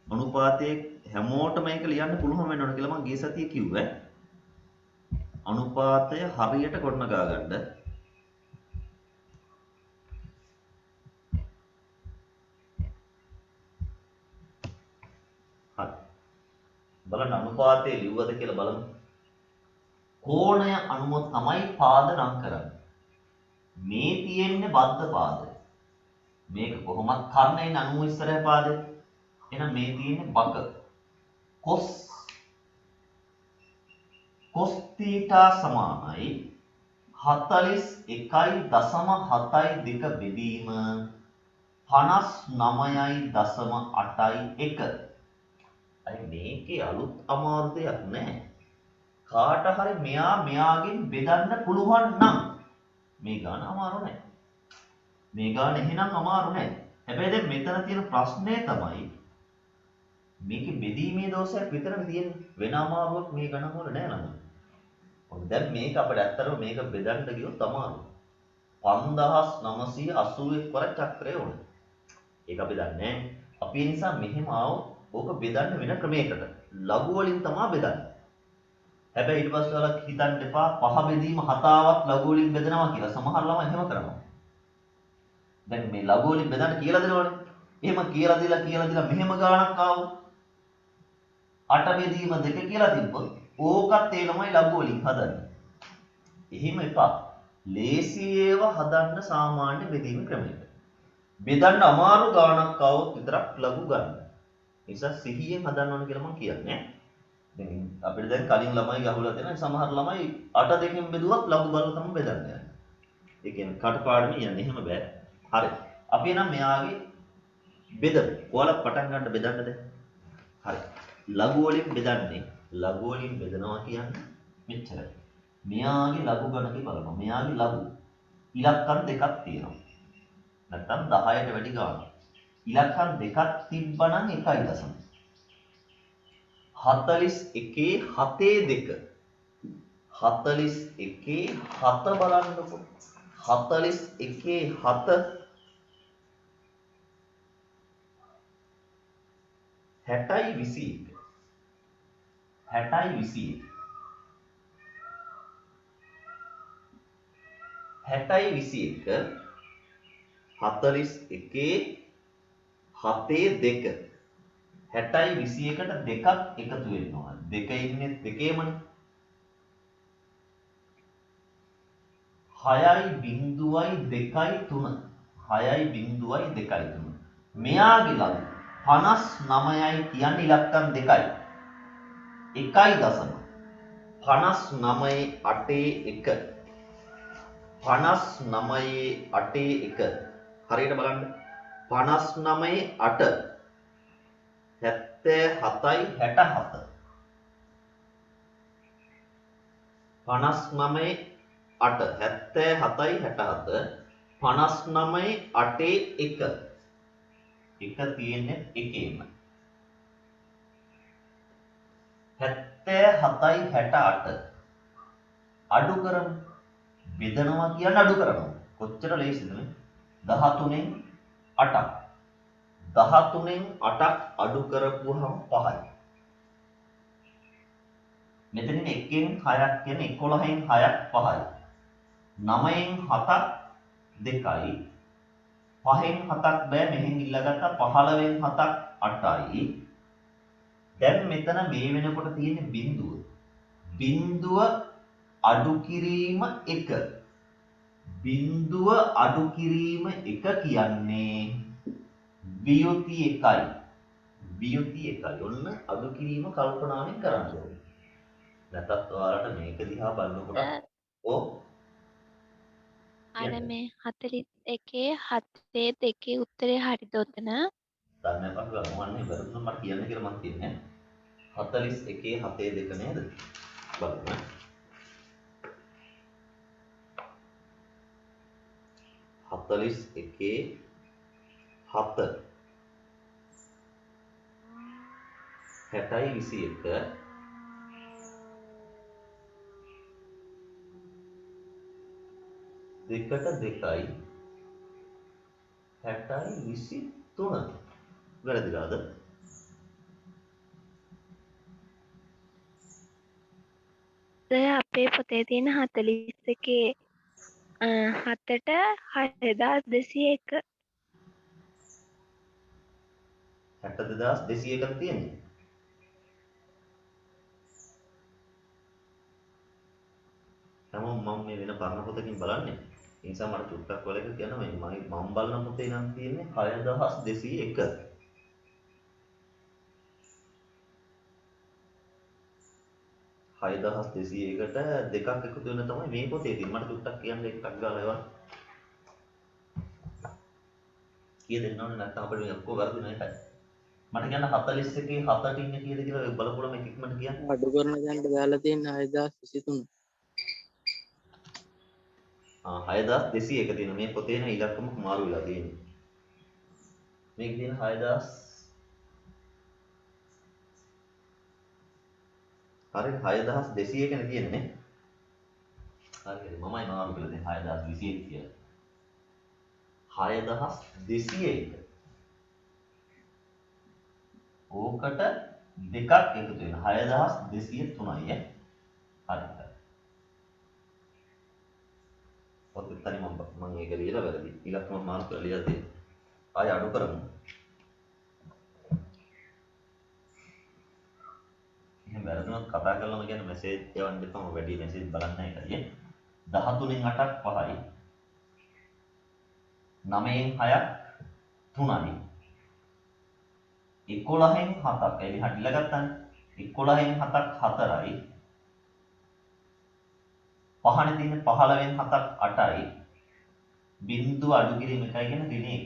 අනුපාතයේ හැමෝටම මේක ලියන්න පුළුවන් වෙන්න ඕන කියලා මම ගිය සතියේ කිව්වා. අනුපාතය හරියට ගොඩනගා ගන්න. හරි. බලන්න අනුපාතය ලිව්වද කියලා බලමු. කෝණය අනුව තමයි පාද නම් කරන්නේ. මේ තියෙන්නේ බද්ධ පාදය. මේක කොහොමත් කර්ණයෙන් 90 ඉස්සරහ පාදේ. එහෙනම් මේ තියෙන්නේ බක. cos θ සමානයි 41.72 බෙදීම 59.81. අයි මේකේ අලුත් අමාරු දෙයක් නැහැ. කාට හරි මෙයාගෙන් බෙදන්න පුළුවන් නම් මේ ගාන අමාරු නැහැ. මේ ගාන එහෙනම් අමාරු නැහැ. හැබැයි දැන් මෙතන තියෙන ප්‍රශ්නේ තමයි මේකේ බෙදීමේ දෝෂයක් විතරනේ තියෙන්නේ. වෙන අමාරුවක් මේ ගණන් වල නැහැ නේද? ඔන්න දැන් මේක අපිට ඇත්තටම මේක බෙදන්න ගියොත් අමාරුයි. 5981 වර චක්‍රය ඕනේ. ඒක අපි දන්නේ නැහැ. අපි ඒ නිසා මෙහෙම ආවොත් ඕක බෙදන්න වෙන ක්‍රමයකට. ලඝු වලින් තමයි බෙදන්නේ. හැබැයි ඊට පස්සේ ඔයාලා හිතන්න එපා පහ බෙදීම හතාවක් ලඝු වලින් බෙදනවා කියලා. සමහර ළමයි එහෙම කරනවා. දැන් මේ ලඝු වලින් බෙදන්න කියලා දෙනවනේ. එහෙම කියලා දීලා මෙහෙම ගාණක් ආවොත් 8 බෙදීම 2 කියලා තිබ්බොත් ඕකත් ඒ ළමයි ලඝු වලින් හදන්නේ. එහෙම එපා. ලේසි ඒවා හදන්න සාමාන්‍ය බෙදීම ක්‍රමයකට. බෙදන්න අමාරු ගාණක් ආවොත් විතරක් ලඝු ගන්න. ඒ නිසා සිහියෙන් හදන්න ඕන කියලා මම කියන්නේ. දැන් අපිට දැන් කලින් ළමයි ගහුවලා තියෙනවා සමහර ළමයි 8 දෙකෙන් බෙදුවත් ලඝු බලලා තමයි බෙදන්නේ. ඒ කියන්නේ කටපාඩම යන්නේ එහෙම බෑ. හරි. අපි එනම් මෙයාගේ බෙදමු. ඔයාලා පටන් ගන්න බෙදන්න දැන්. හරි. ලඝු වලින් බෙදන්නේ ලඝු වලින් බෙදනවා කියන්නේ මෙච්චරයි. මෙයාගේ ලඝු ගණකේ බලනවා. මෙයාගේ ලඝු ඉලක්කම් දෙකක් තියෙනවා. නැත්තම් 10ට වැඩි ගාණක්. ඉලක්කම් දෙකක් තිබ්බනම් 1.0. 41 7 41 7 බලන්නකො. 41 7 60යි 21. 60යි 21. 60යි 21 41 7යි 21ට දෙකක් එකතු වෙනවා. දෙක ඉන්නේ දෙකේමනේ. 6.2.3 6.2.3 මෙයාගේ ලඝු 59යි කියන්නේ ඉලක්කම් දෙකයි. 1.59.81 59.81 හරියට බලන්න 59.8 77.67 59.8 77.67 59.81 එක තියෙන්නේ එකේම 77.68 අඩු කරමු බෙදනවා කියන්නේ අඩු කරනවා කොච්චර ලේසිද නේ 13න් 8ක් 13න් 8ක් අඩු කරපුවහම 5යි මෙතනින් 1න් 6ක් කියන්නේ 11න් 6ක් 5යි 9න් 7ක් 2යි 5න් 7ක් බෑ මෙහෙන් ඉල්ලගත්තා 15න් 7ක් 8යි දැන් මෙතන මේ වෙනකොට තියෙන බිඳුව අඩු කිරීම 1 බිඳුව අඩු කිරීම 1 කියන්නේ වියුති 1යි ඔන්න අඩු කිරීම කල්පනාවෙන් කරන්න ඕනේ නැත්නම් ඔයාලට මේක දිහා බලනකොට ඕ අර මේ 41 72 උත්තරේ හරිද උතන? දන්නේ නැහැ මම වැරදුන මට කියන්න කියලා මම කියන්නේ 41 72 නේද බලන්න 41 7 60යි 21 දෙකට 2යි 60යි 23 වැරදිලාද අපේ පොතේ තියෙන 41 7ට 6201 62201ක් තියෙන්නේ තමන් මම මේ වෙන පරණ පොතකින් බලන්නේ ඒ නිසා මට චුට්ටක් වල එක කියන්න මේ මම බලන පොතේ නම් තියෙන්නේ 6201 6201ට දෙකක් එකතු වෙන තමයි මේ පොතේ තියෙන්නේ මට චුට්ටක් කියන්න එකක් ගාලා ඒවා කීය දෙන්න ඕනේ නැත්නම් අපිට මේ ඔක්කොම වර්ධින එකයි මට කියන්න 41 7ට ඉන්නේ කීයද කියලා බලපුවම එක ඉක්මනට කියන්න අඩු කරන දැනට දාලා තියෙන 6023 6201 තියෙන මේ පොතේ න ඉලක්කම මාරු වෙලා තියෙන්නේ මේක තියෙන 6000 හරි 6201 නේ තියෙන්නේ හරි මමයි මාරු කරලා තියෙන්නේ 6021 කියලා 6201 ඕකට දෙකක් එකතු වෙන 6203යි හරි ඔතන තනි මම මේක ලියලා වැරදි ඉලක්කම මාරු කරලා ලියලා තියෙනවා ආය අඩු කරමු එහෙනම් වැරදුනොත් කතා කරලාම කියන්නේ මැසේජ් එවන්න එපා වැඩි මැසේජ් බලන්න එකයි 13න් 8ක් 5යි 9න් 6ක් 3යි 11න් 7ක් එලි හදිලා ගත්තානේ 11න් 7ක් 4යි පහනේ තියෙන 15න් 7ක් 8යි බිඳුව අඩු කිරීම එකයි කියන ඍණ 1යි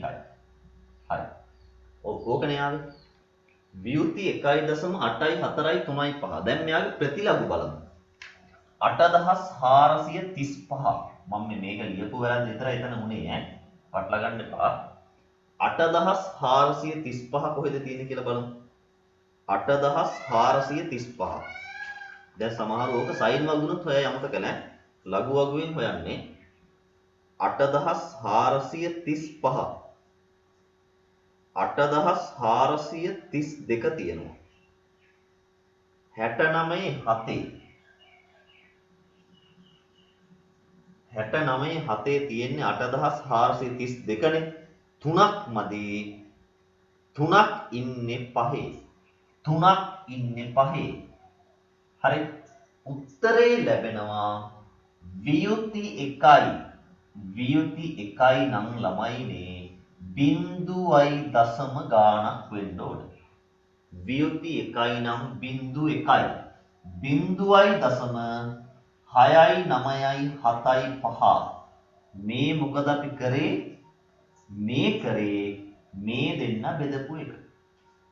හරි ඕකනේ ආවේ වියුති 1.8යි 4යි 3යි 5 දැන් මෙයාගේ ප්‍රතිලඝු බලමු 8435 මම මේක ලියපු වැරද්ද විතරයි එතන උනේ ඈ පටල ගන්න එපා 8435 කොහෙද තියෙන්නේ කියලා බලමු 8435 දැන් සමහර ඕක සයින් වගුණුත් හොය යමතක නැහැ ලඝු වගුවෙන් හොයන්නේ 8435 8432 තියෙනවා 69 7 තියෙන්නේ 8432 නේ 3ක් මදි 3ක් ඉන්නේ 5 හරි උත්තරේ ලැබෙනවා වියුති 1යි නම් ළමයිනේ බිංදුවයි දශම ගාණක් වෙන්න ඕන. වියුති 1යි නම් බිංදු 1යි. බිංදුවයි දශම 6යි 9යි 7යි 5. මේ මොකද අපි කරේ? මේ කරේ මේ දෙන්න බෙදපු එක.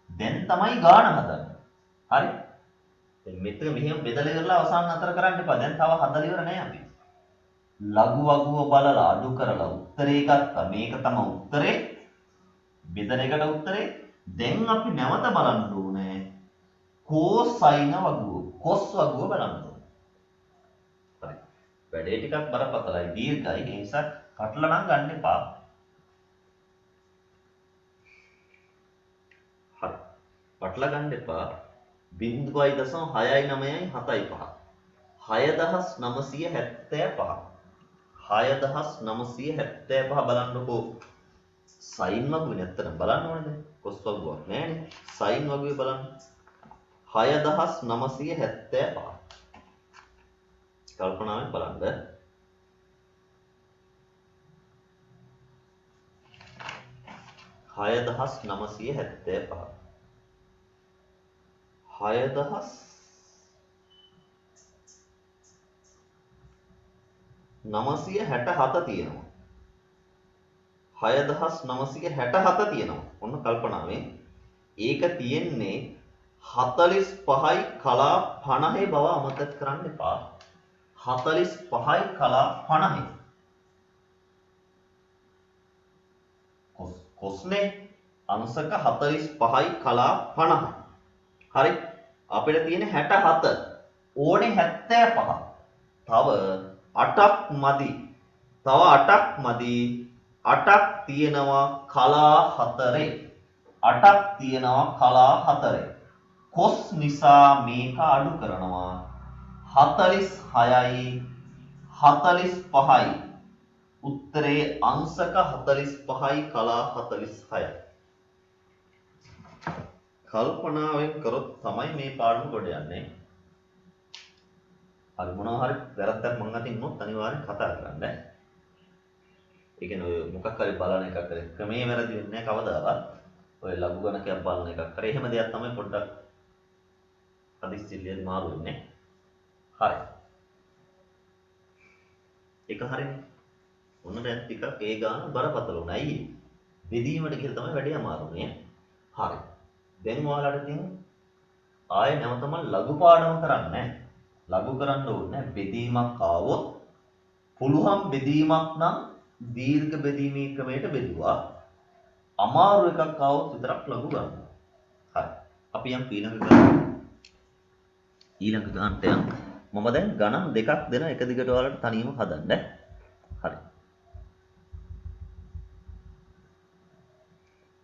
දැන් තමයි ගාණ හදන්නේ. හරි? දැන් මෙතන මෙහෙම බෙදලා ඉවරලා අවසාන නතර කරන්න එපා. දැන් තව හදලා ඉවර නෑ අපි. ලඝු වගුව බලලා අඩු කරලා උත්තරේ ගත්තා. මේක තමයි උත්තරේ. බෙදන එකට උත්තරේ. දැන් අපි නැවත බලන්න ඕනේ කෝසයින වගුව. කොස් වගුව බලන්න ඕනේ. හරි. වැඩේ ටිකක් බරපතලයි දීර්ඝයි. ඒ නිසා කටලා නම් ගන්න එපා. හරි. කටලා ගන්න එපා. 0.6යි 9යි 7යි 5. 6975. 6975 බලන්නකෝ. සයින් වගුවේ නැත්තර බලන්න ඕනේද? කොස් වගුවක් නෑනේ. සයින් වගුවේ බලන්න. 6975. කල්පනාවෙන් බලන්න. 6975. 6967 තියෙනවා. 6967 තියෙනවා. ඔන්න කල්පනාවෙන්. ඒක තියෙන්නේ 45යි කලා 50 බව අමතක කරන්න එපා. 45යි කලා 50. කොස්නේ අංශක 45යි කලා 50. හරි. අපිට තියෙන 67. ඕනේ 75. තව 8ක් මදි. තව 8ක් මදි. 8ක් තියෙනවා කලා 4. 8ක් තියෙනවා කලා 4. කොස් නිසා මේක අඩු කරනවා. 46යි 45යි. උත්තරේ අංශක 45යි කලා 46යි. කල්පනාවෙන් කරොත් තමයි මේ පාඩම ගොඩ යන්නේ. හරි මොනවා හරි වැරද්දක් මං අතින් වුණොත් අනිවාර්යෙන් කතා කරන්න. ඒ කියන්නේ ඔය මොකක් හරි බලන එකක් කරේ ක්‍රමයේ වැරදි වෙන්නේ නැහැ කවදාවත්. ඔය ලඝු ගණකයක් බලන එකක් කරේ එහෙම දෙයක් තමයි පොඩ්ඩක් අදිස්සිල්ලියෙන් මාරු වෙන්නේ. හරි. ඒක හරිනේ. ඔන්න දැන් ටිකක් ඒ ගාන බරපතල උනා. අයියේ. බෙදීමට කියලා තමයි වැඩේ අමාරුනේ. හරි. දැන් ඔයාලට තියෙන ආයෙ නැවතම ලඝු පාඩම කරන්නේ. ලඝු කරන්න ඕනේ බෙදීමක් ආවොත් පුළුවන් බෙදීමක් නම් දීර්ඝ බෙදීමේ ක්‍රමයට බෙදුවා. අමාරු එකක් ආවොත් විතරක් ලඝු ගන්නවා. හරි. අපි යම් ඊළඟ ගානට යන්න. මම දැන් ගණන් දෙකක් දෙන එක දිගට ඔයාලට තනියම හදන්න. හරි.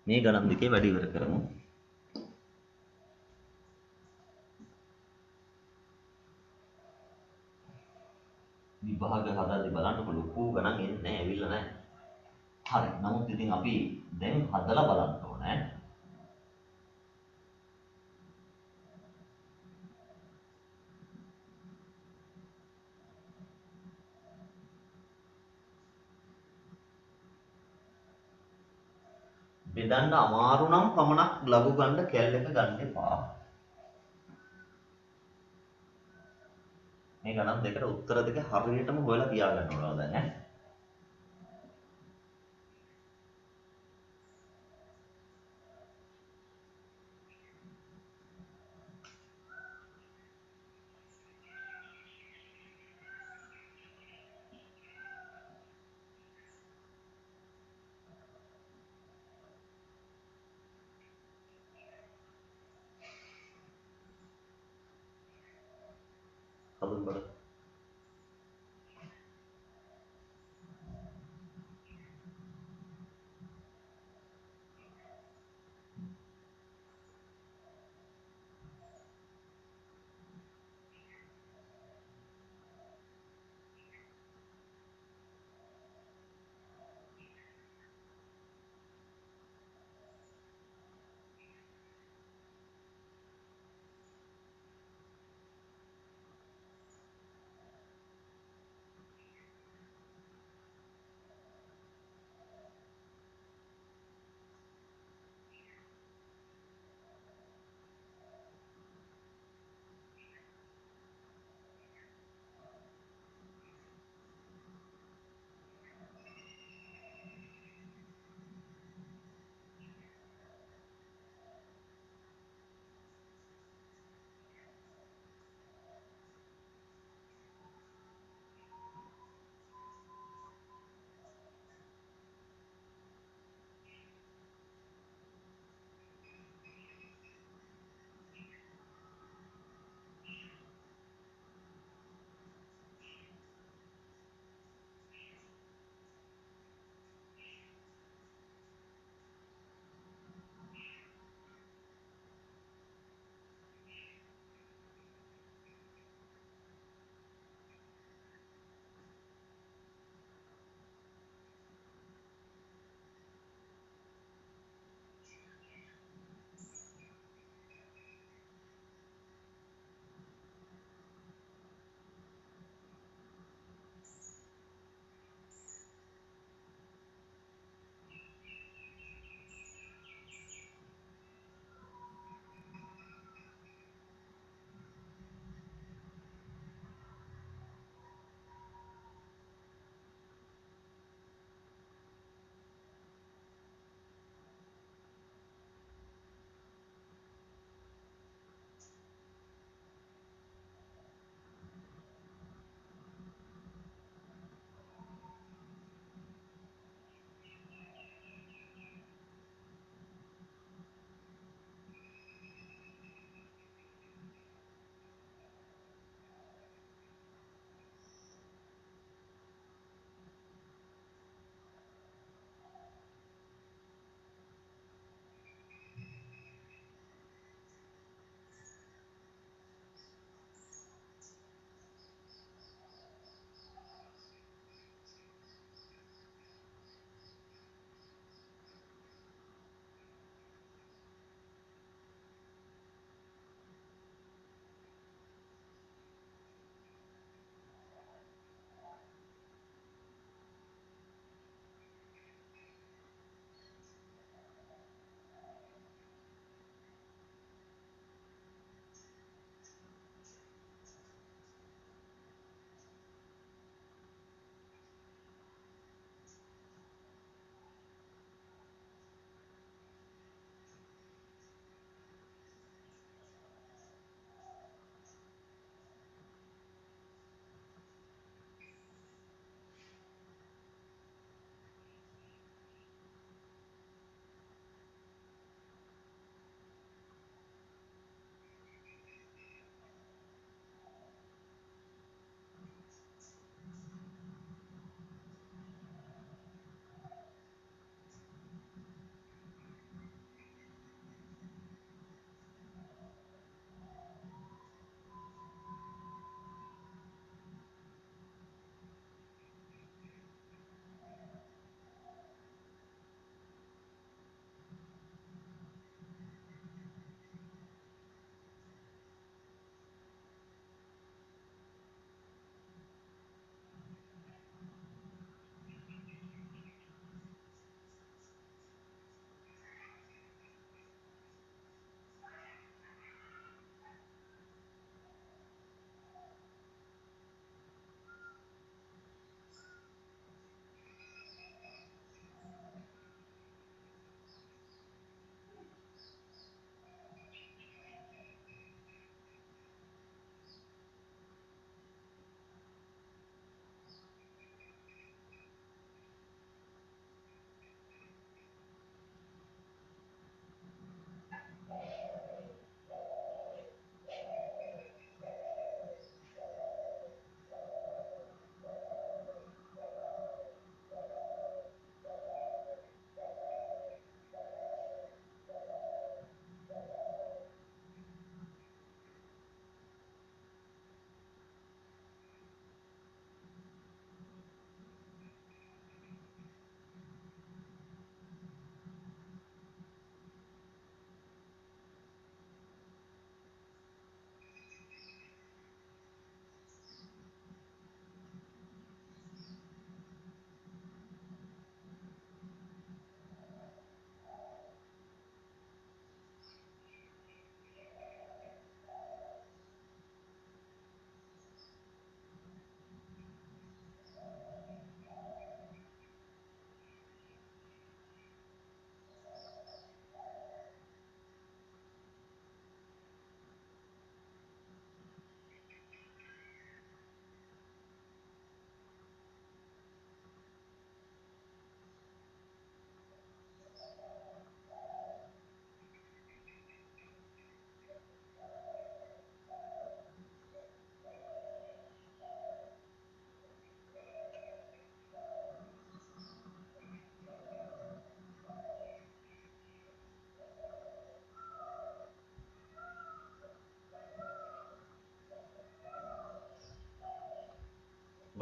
මේ ගණන් දෙකේ වැඩි ඉවර කරමු. විභාග හදාදී බලන්නකො ලොකු ගණන් එන්නේ නැහැ, ඇවිල්ලා නැහැ. හරි. නමුත් ඉතින් අපි දැන් හදලා බලන්න ඕනේ. බෙදන්න අමාරු නම් පමණක් ලඝු ගන්න කැල් එක ගන්න එපා. මේ ගණන් දෙකට උත්තර දෙක හරියටම හොයලා තියාගන්න ඕනවා දැන් ඈ. හදුන් බලන්න.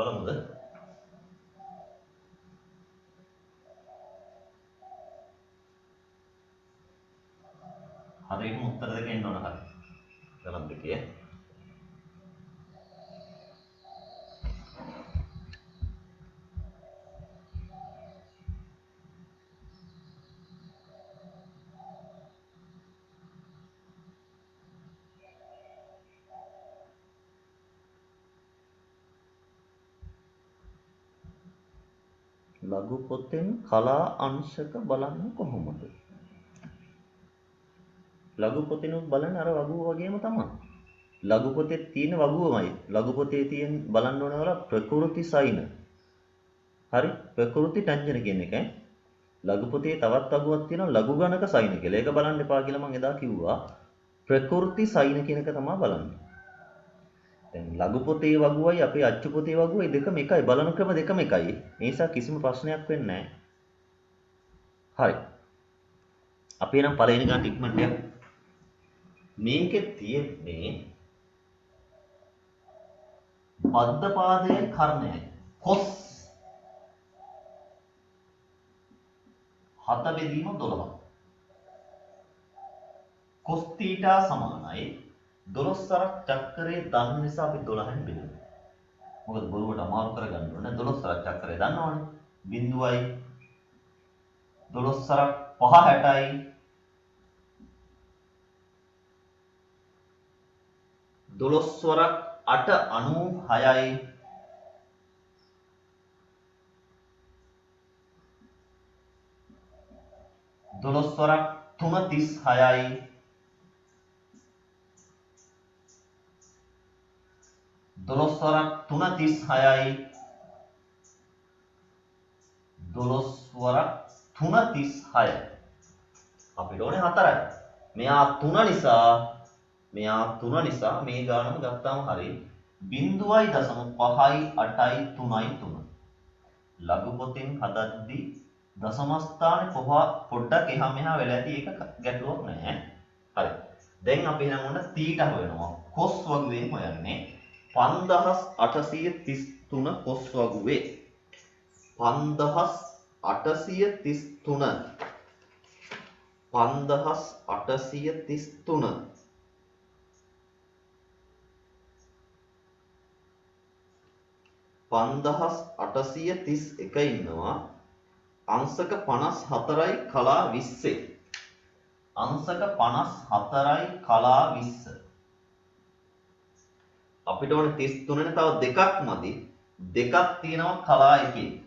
බලමුද? හරියටම උත්තර දෙක එන්න ඕන හරි. ගණන් දෙකේ. ලඝු පොතෙන් කලා අංශක බලන්නේ කොහොමද? ලඝු පොතෙනුත් බලන්නේ අර වගුව වගේම තමයි. ලඝු පොතේ තියෙන වගුවමයි. ලඝු පොතේ තියෙන බලන්න ඕන වල ප්‍රකෘති සයින. හරි? ප්‍රකෘති ටංජන කියන එක. ලඝු පොතේ තවත් වගුවක් තියෙනවා ලඝු ගණක සයින කියලා. ඒක බලන්න එපා කියලා මම එදා කිව්වා. ප්‍රකෘති සයින කියන එක තමයි බලන්නේ. දැන් ලඝු පොතේ වගුවයි අපේ අච්චු පොතේ වගුවයි දෙකම එකයි. බලන ක්‍රම දෙකම එකයි. ඒ නිසා කිසිම ප්‍රශ්නයක් වෙන්නේ නැහැ. හරි. අපි එනම් පළවෙනි ගානට ඉක්මනට යමු. මේකේ තියෙන්නේ බද්ධ පාදයේ කර්ණයයි. කොස් 7 බෙදීම 12. කොස් තීටා සමානයි 12 සරක් චක්‍රයේ දන්න නිසා අපි 12න් බෙදුවා. මොකද බොරුවට අමාරු කරගන්න ඕනේ 12 සරක් චක්‍රය දන්නවනේ. බිඳුවයි 12 සරක් 5 60යි 12 වරක් 8 96යි 12 වරක් 3 36යි 12 වරක් 3 36යි 12 වරක් 3 36යි අපිට ඕනේ 4යි. මෙයා 3 නිසා මේ ගානම ගත්තාම හරි 0.5යි 8යි 3යි 3. ලඝු පොතෙන් හදද්දී දශම ස්ථානේ පොඩ්ඩක් එහා මෙහා වෙලා ඇති ඒක ගැටලුවක් නෑ. හරි. දැන් අපි එහෙනම් ඔන්න තීටා හොයනවා. කොස් වගුවෙන් හොයන්නේ 5833 කොස් වගුවේ 5833 5831 ඉන්නවා අංශක 54යි කලා 20. අංශක 54යි කලා 20. අපිට ඕනේ 33 නේ තව දෙකක් මදි. දෙකක් තියෙනවා කලා 1.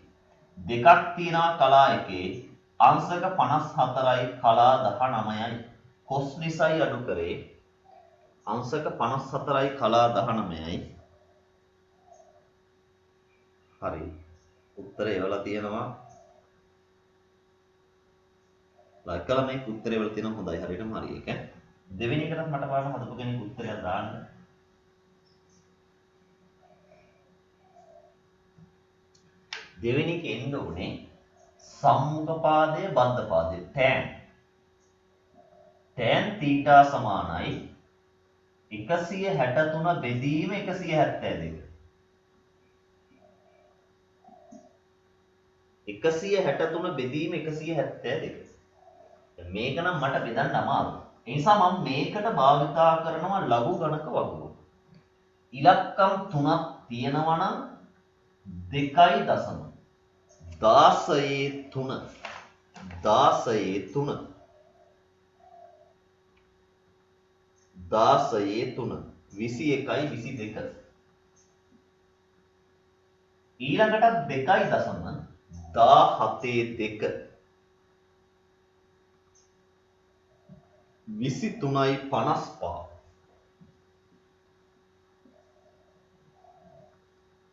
දෙකක් තියෙනවා කලා 1. අංශක 54යි කලා 19යි. කොස් නිසයි අඩු කරේ. අංශක 54යි කලා 19යි. හරි. උත්තරය එවලා තියෙනවා. ලයික් කළා මේක උත්තරය එවලා තියෙනවා හොඳයි හරියටම හරි ඒක. දෙවෙනි එකටත් මට බලන්න හදපු කෙනෙක් උත්තරයක් දාන්න. දෙවෙනි එකේ එන්න උනේ සම්මුඛ පාදයේ බද්ධ පාදයේ tan θ සමානයි 163 බෙදීම 172. 163 බෙදීම 172. මේක නම් මට බෙදන්න අමාරුයි. ඒ නිසා මම මේකට භාවිතා කරනවා ලඝු ගණක වගුව. ඉලක්කම් 3ක් තියෙනවා නම් 2.16 3 21යි 22. ඊළඟට 2.17 2 23යි 55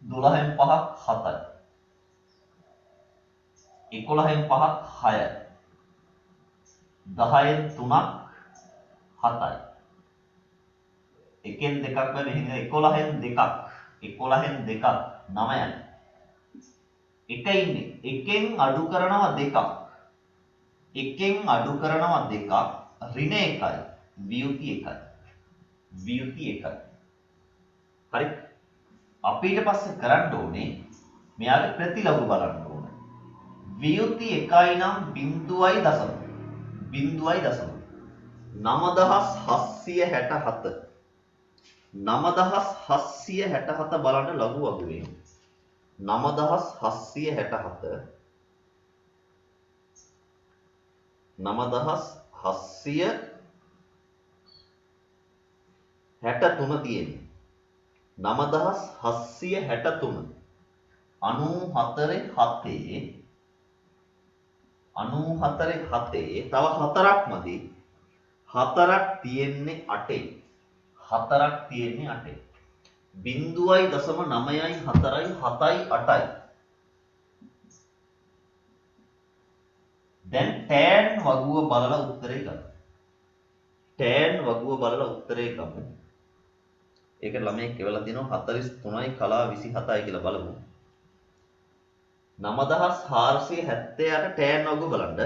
12න් 5ක් 7යි 11න් 5ක් 6යි 10න් 3ක් 7යි එකෙන් දෙකක් බැරි හින්දා 11න් 2ක් 9යි එක ඉන්නේ එකෙන් අඩු කරනවා දෙකක් ඍණ එකයි වියුති එකයි හරි අපි ඊට පස්සේ කරන්න ඕනේ මෙයාගේ ප්‍රතිලඝු බලන්න ඕනේ. වියුති 1යි නම් 0.0. 0.0. 9767 9767 බලන්න ලඝු වගුවේ 9767 9763 තියෙන්නේ 9763 94 තව 4ක් මදි 4ක් තියෙන්නේ 8 4ක් තියෙන්නේ 8 0.94 7යි 8යි දැන් tan වගුව බලලා උත්තරේ ගන්න. tan වගුව බලලා උත්තරේ ගමු. ඒක ළමයි කියවලා තියෙනවා 43යි කලා 27යි කියලා බලමු. 9478 tan වගුව බලන්න.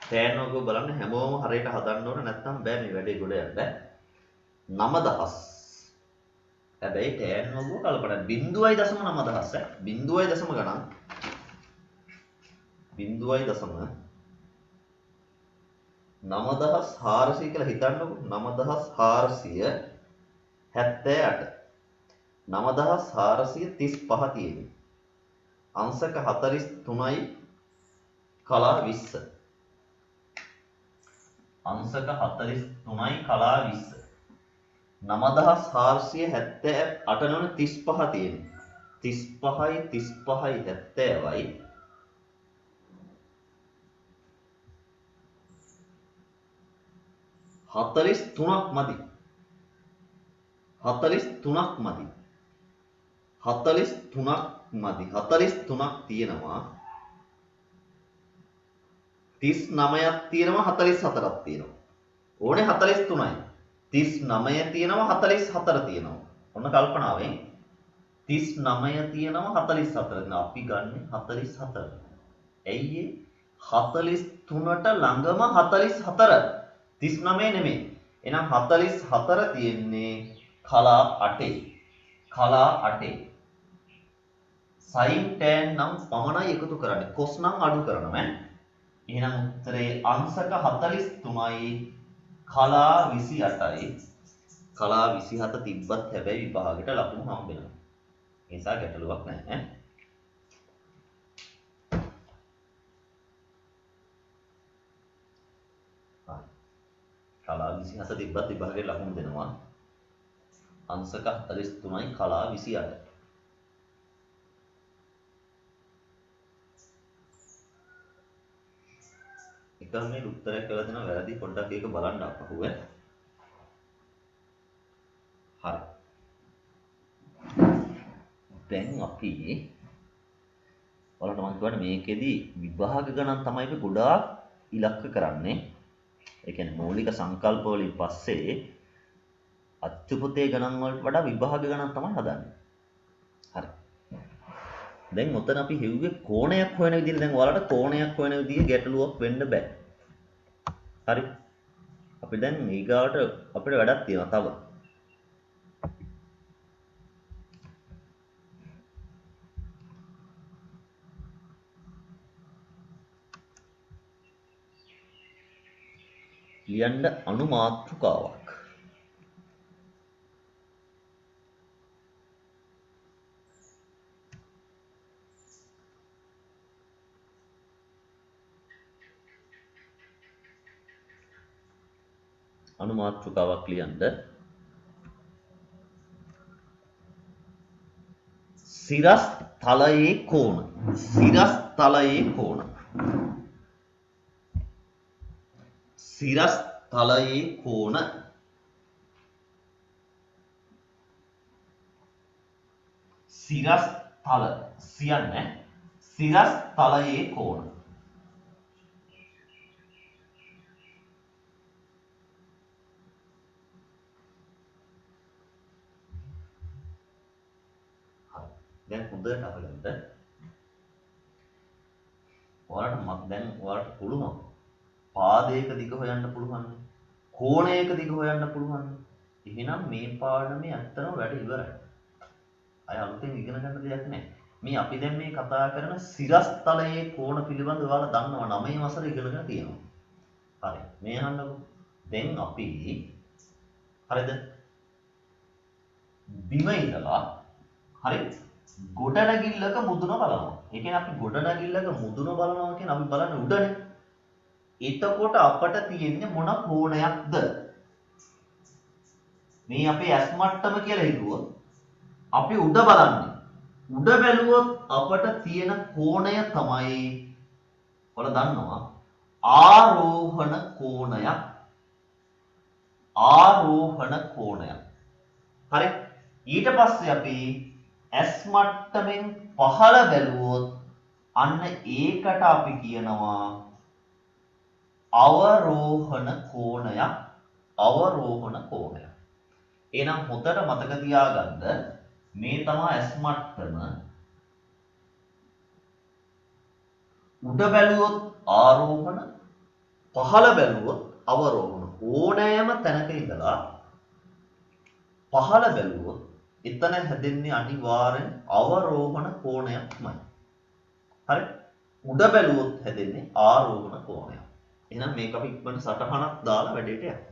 tan වගුව බලන්න හැමෝම හරියට හදන්න ඕන නැත්නම් බෑ මේ වැඩේ ගොඩ යන්න. 9000 හැබැයි tan වගුව කල්පනා 0.9000 0.0 ගණන් 0.9400 කියලා හිතන්නකො 9478 9435 තියෙන්නේ අංශක 43යි කලා 20 අංශක 43යි කලා 20 9478 නෝන 35 තියෙන්නේ 35යි 70යි 43ක් මදි 43ක් මදි 43ක් තියෙනවා 39ක් තියෙනවා 44ක් තියෙනවා ඕනේ 43යි 39 තියෙනවා 44 තියෙනවා ඔන්න කල්පනාවෙන් 39 තියෙනවා 44 තියෙනවා අපි ගන්න 44 ඇයි 43ට ළඟම 44 39 නෙමෙයි. එහෙනම් 44 තියෙන්නේ කලා 8. කලා 8. sin tan නම් පමණයි එකතු කරන්නේ. cos නම් අඩු කරනවා ඈ. එහෙනම් උත්තරේ අංශක 43යි කලා 28යි. කලා 27 තිබ්බත් හැබැයි විභාගෙට ලකුණු හම්බ වෙනවා. ඒ නිසා ගැටලුවක් නැහැ ඈ. කලා 27 තිබ්බත් විභාගයේ ලකුණු දෙනවා. අංශක 43යි කලා 28. එකම මේ උත්තරයක් කියලා දෙනවා වැරදි පොඩ්ඩක් ඒක බලන්න අපහුව. හරි. දැන් අපි ඔයාලට මම කියවනේ මේකෙදි විභාග ගණන් තමයි අපි ගොඩාක් ඉලක්ක කරන්නේ. ඒ කියන්නේ මූලික සංකල්ප වලින් පස්සේ අච්චු පොතේ ගණන් වලට වඩා විභාග ගණන් තමයි හදන්නේ. හරි. දැන් උතන අපි හෙව්වේ කෝණයක් හොයන විදිහට දැන් ඔයාලට කෝණයක් හොයන විදිහේ ගැටලුවක් වෙන්න බෑ. හරි. අපි දැන් ඊගාවට අපිට වැඩක් තියෙනවා තව. ලියන්න අනුමාත්‍රිකාවක්. අනුමාත්‍රිකාවක් ලියන්න. සිරස් තලයේ කෝණ. සිරස් තලයේ කෝණ. සිරස් තලයේ කෝණ සිරස් තල සියන්නේ සිරස් තලයේ කෝණ දැන් හොඳට අහගන්න ඔයාලට පුළුවන් පාදයක දිග හොයන්න පුළුවන්. කෝණයක දිග හොයන්න පුළුවන්. එහෙනම් මේ පාඩමේ ඇත්තම වැඩ ඉවරයි. අය අලුතෙන් ඉගෙන ගන්න දෙයක් නැහැ. මේ අපි දැන් මේ කතා කරන සිරස්තලයේ කෝණ පිළිබඳව ඔයාලා දන්නවා 9 වසරේ ඉගෙනගෙන තියෙනවා. හරි. මේ අහන්නකො. දැන් අපි හරිද? බිම ඉඳලා හරි ගොඩනැගිල්ලක මුදුන බලනවා. ඒ කියන්නේ අපි ගොඩනැගිල්ලක මුදුන බලනවා කියන්නේ අපි බලන්නේ උඩනේ. එතකොට අපට තියෙන්නේ මොන කෝණයක්ද? මේ අපේ ඇස් මට්ටම කියලා හිතුවොත් අපි උඩ බලන්නේ. උඩ බැලුවොත් අපට තියෙන කෝණය තමයි ඔයාලා දන්නවා ආරෝහණ කෝණයක්. ආරෝහණ කෝණයක්. හරි. ඊට පස්සේ අපි ඇස් මට්ටමින් පහළ බැලුවොත් අන්න ඒකට අපි කියනවා අවරෝහණ කෝණයක්. අවරෝහණ කෝණයක්. එහෙනම් හොඳට මතක තියාගන්න මේ තමයි ඇස් මට්ටම. උඩ බැලුවොත් ආරෝහණ, පහළ බැලුවොත් අවරෝහණ. ඕනෑම තැනක ඉඳලා පහළ බැලුවොත් එතන හැදෙන්නේ අනිවාර්යෙන් අවරෝහණ කෝණයක්මයි. හරි? උඩ බැලුවොත් හැදෙන්නේ ආරෝහණ කෝණයක්. එහෙනම් මේක අපි ඉක්මනට සටහනක් දාලා වැඩේට යමු.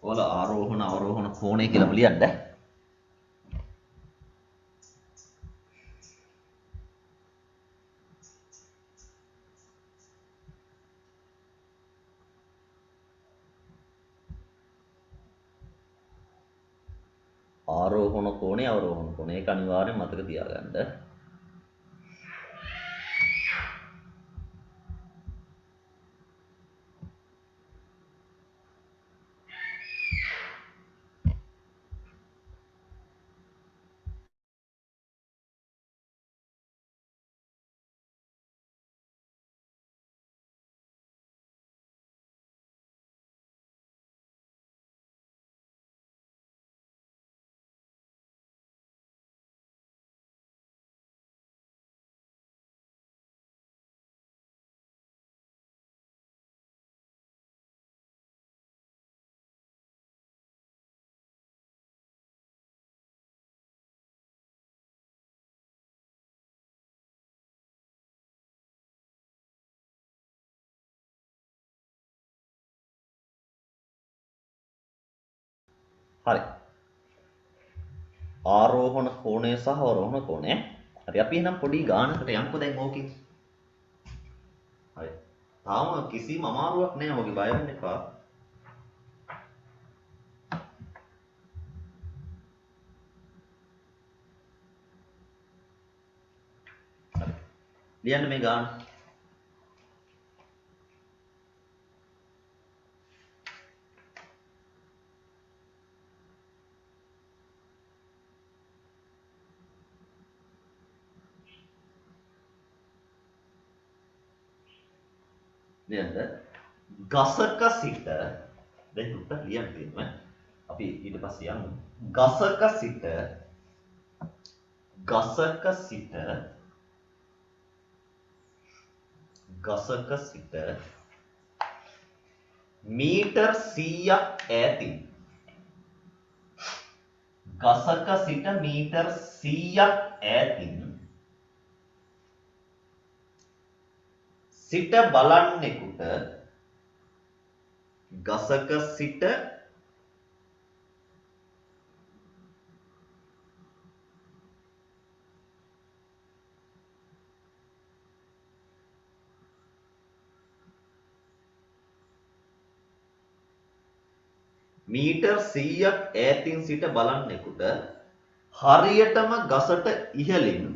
ඔයාලා ආරෝහණ අවරෝහණ කෝණය කියලා ලියන්න. ආරෝහණ කෝණය අවරෝහණ කෝණය ඒක අනිවාර්යෙන් මතක තියාගන්න. හරි. ආරෝහණ කෝණය සහ අවරෝහණ කෝණය. හරි අපි එහෙනම් පොඩි ගානකට යන්කෝ දැන් ඕකේ. හරි. තාම කිසිම අමාරුවක් නෑ ඔගේ බය වෙන්න එපා. හරි. ලියන්න මේ ගාන. ලියන්න ගසක සිට දැන් උත්තර ලියන්න තියෙනවා. අපි ඊට පස්සේ යමු. ගසක සිට මීටර් 100ක් ඈතින් ගසක සිට මීටර් 100ක් ඈතින් සිට බලන්නෙකුට ගසක සිට මීටර් 100ක් ඈතින් සිට බලන්නෙකුට හරියටම ගසට ඉහළින්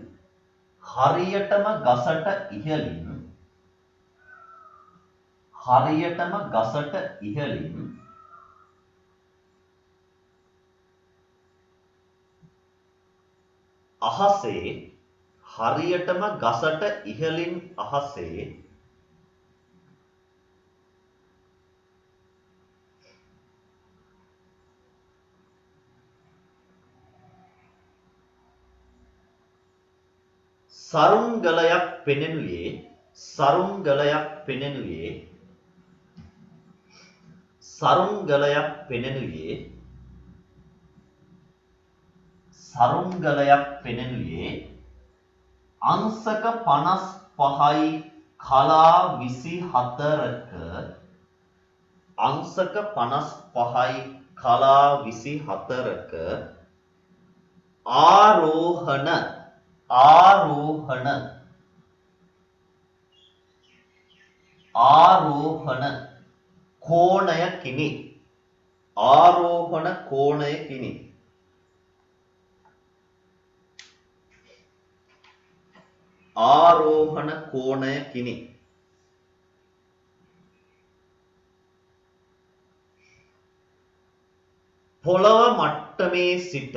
අහසේ සරුංගලයක් පෙනෙනුයේ සරුංගලයක් පෙනෙනුයේ අංශක 55යි කලා 24ක අංශක 55යි කලා 24ක ආරෝහණ කෝණයකිනි. ආරෝහණ කෝණයකිනි. ආරෝහණ කෝණයකිනි. පොළව මට්ටමේ සිට